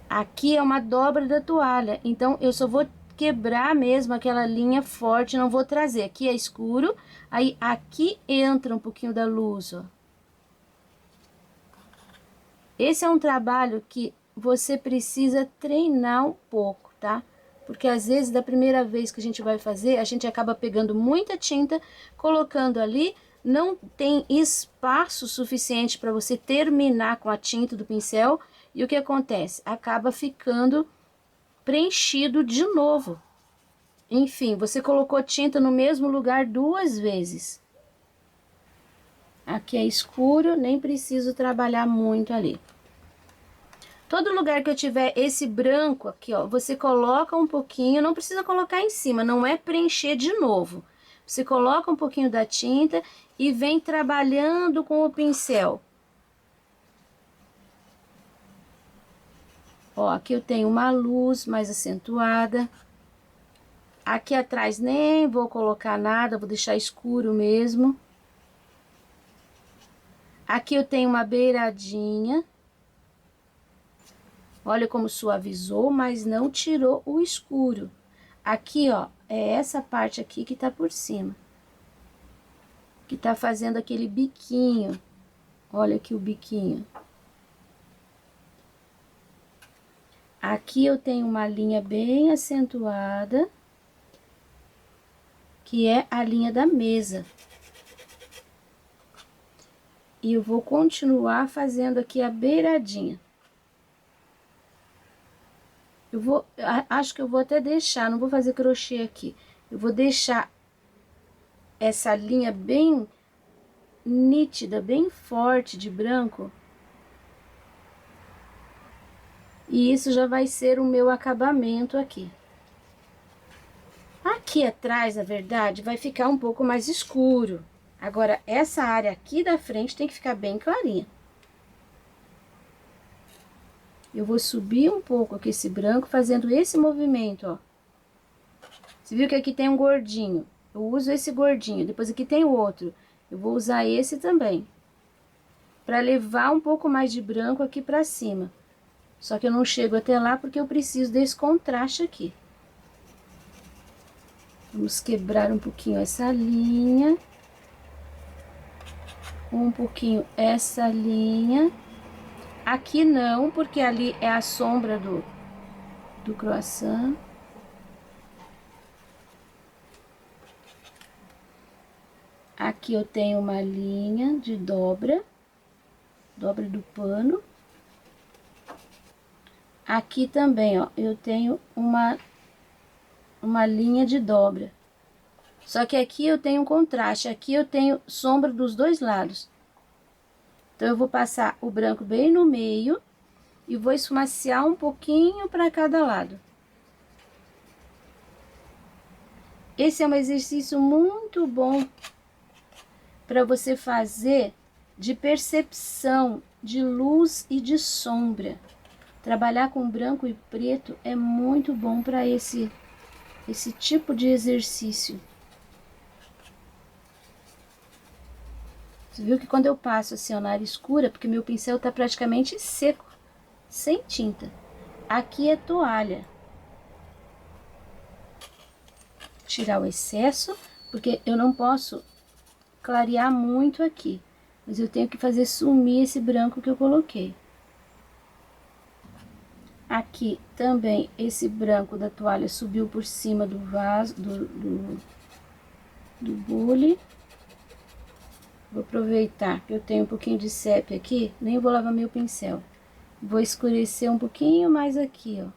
Aqui é uma dobra da toalha. Então, eu só vou quebrar mesmo aquela linha forte, não vou trazer. Aqui é escuro, aí aqui entra um pouquinho da luz, ó. Esse é um trabalho que você precisa treinar um pouco, tá? Porque às vezes, da primeira vez que a gente vai fazer, a gente acaba pegando muita tinta, colocando ali, não tem espaço suficiente para você terminar com a tinta do pincel, e o que acontece? Acaba ficando preenchido de novo. Enfim, você colocou tinta no mesmo lugar 2 vezes. Aqui é escuro, nem preciso trabalhar muito ali. Todo lugar que eu tiver esse branco aqui, ó, você coloca um pouquinho, não precisa colocar em cima, não é preencher de novo. Você coloca um pouquinho da tinta e vem trabalhando com o pincel. Ó, aqui eu tenho uma luz mais acentuada. Aqui atrás nem vou colocar nada, vou deixar escuro mesmo. Aqui eu tenho uma beiradinha. Olha como suavizou, mas não tirou o escuro. Aqui, ó, é essa parte aqui que tá por cima. Que tá fazendo aquele biquinho. Olha aqui o biquinho. Aqui eu tenho uma linha bem acentuada, que é a linha da mesa. E eu vou continuar fazendo aqui a beiradinha. Acho que eu vou até deixar, não vou fazer crochê aqui. Eu vou deixar essa linha bem nítida, bem forte de branco. E isso já vai ser o meu acabamento aqui. Aqui atrás, na verdade, vai ficar um pouco mais escuro. Agora, essa área aqui da frente tem que ficar bem clarinha. Eu vou subir um pouco aqui esse branco, fazendo esse movimento, ó. Você viu que aqui tem um gordinho? Eu uso esse gordinho. Depois aqui tem o outro. Eu vou usar esse também. Pra levar um pouco mais de branco aqui pra cima. Só que eu não chego até lá porque eu preciso desse contraste aqui. Vamos quebrar um pouquinho essa linha. Um pouquinho essa linha. Aqui não, porque ali é a sombra do croissant. Aqui eu tenho uma linha de dobra. dobra do pano. Aqui também, ó, eu tenho uma linha de dobra. Só que aqui eu tenho um contraste, aqui eu tenho sombra dos dois lados. Então, eu vou passar o branco bem no meio e vou esfumaciar um pouquinho para cada lado. Esse é um exercício muito bom para você fazer de percepção de luz e de sombra. Trabalhar com branco e preto é muito bom para esse tipo de exercício. Você viu que quando eu passo assim, ó, na área escura, porque meu pincel tá praticamente seco, sem tinta. Aqui é toalha. Tirar o excesso, porque eu não posso clarear muito aqui, mas eu tenho que fazer sumir esse branco que eu coloquei. Aqui também esse branco da toalha subiu por cima do vaso, do bule. Vou aproveitar que eu tenho um pouquinho de sépia aqui, nem vou lavar meu pincel. Vou escurecer um pouquinho mais aqui, ó.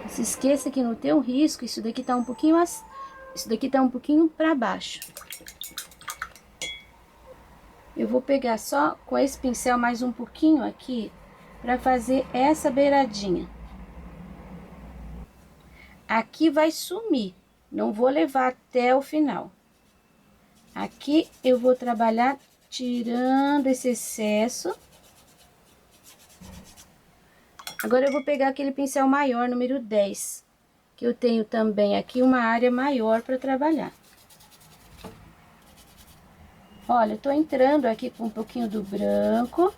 Não se esqueça que no teu risco, isso daqui tá um pouquinho para baixo. Eu vou pegar só com esse pincel mais um pouquinho aqui para fazer essa beiradinha. Aqui vai sumir, não vou levar até o final. Aqui eu vou trabalhar tirando esse excesso. Agora eu vou pegar aquele pincel maior, número 10, que eu tenho também aqui uma área maior para trabalhar. Olha, eu tô entrando aqui com um pouquinho do branco.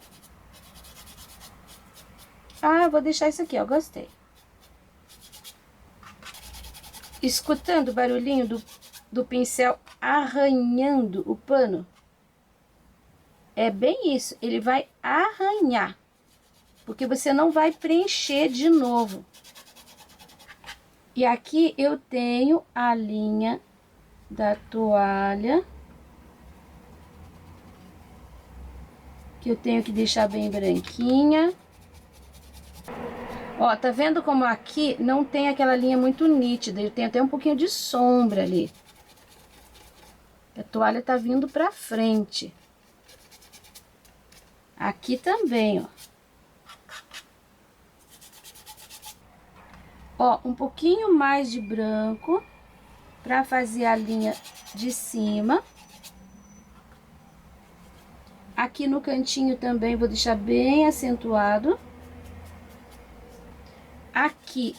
Ah, vou deixar isso aqui, ó, gostei. Escutando o barulhinho do pincel arranhando o pano? É bem isso, ele vai arranhar, porque você não vai preencher de novo. E aqui eu tenho a linha da toalha, que eu tenho que deixar bem branquinha. Ó, tá vendo como aqui não tem aquela linha muito nítida, eu tenho até um pouquinho de sombra ali. A toalha tá vindo pra frente. Aqui também, ó. Ó, um pouquinho mais de branco pra fazer a linha de cima. Aqui no cantinho também vou deixar bem acentuado. Aqui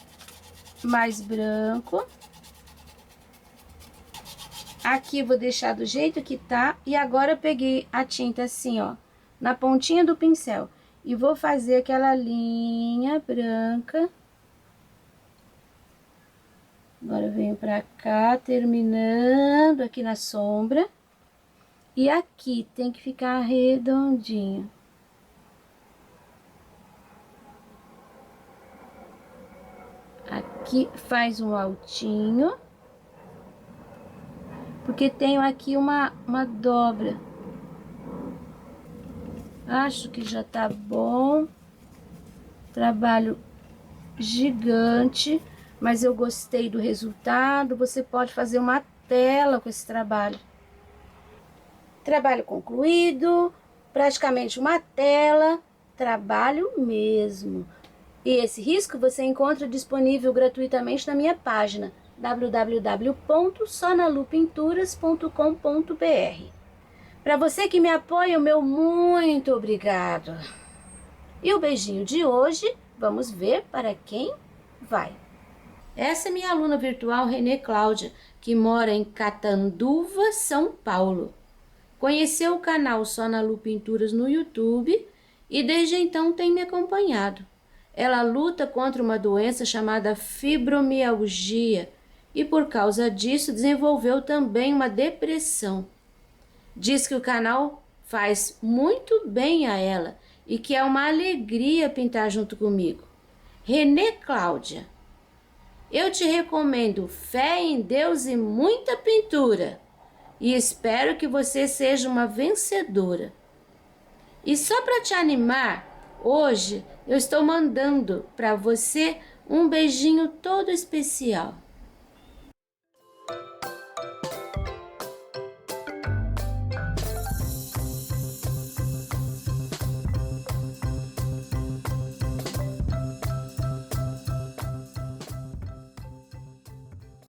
mais branco. Aqui vou deixar do jeito que tá. E agora eu peguei a tinta assim, ó, na pontinha do pincel. E vou fazer aquela linha branca. Agora eu venho pra cá, terminando aqui na sombra. E aqui tem que ficar redondinho. Aqui faz um altinho. Porque tenho aqui uma dobra. Acho que já tá bom. Trabalho gigante, mas eu gostei do resultado. Você pode fazer uma tela com esse trabalho. Trabalho concluído, praticamente uma tela, trabalho mesmo. E esse risco você encontra disponível gratuitamente na minha página www.sonalupinturas.com.br. Para você que me apoia, o meu muito obrigado. E o beijinho de hoje, vamos ver para quem vai. Essa é minha aluna virtual, Renê Cláudia, que mora em Catanduva, São Paulo. Conheceu o canal Sonalu Pinturas no YouTube e desde então tem me acompanhado. Ela luta contra uma doença chamada fibromialgia e por causa disso desenvolveu também uma depressão. Diz que o canal faz muito bem a ela e que é uma alegria pintar junto comigo. Renê Cláudia, eu te recomendo fé em Deus e muita pintura. e espero que você seja uma vencedora. E só para te animar, hoje eu estou mandando para você um beijinho todo especial.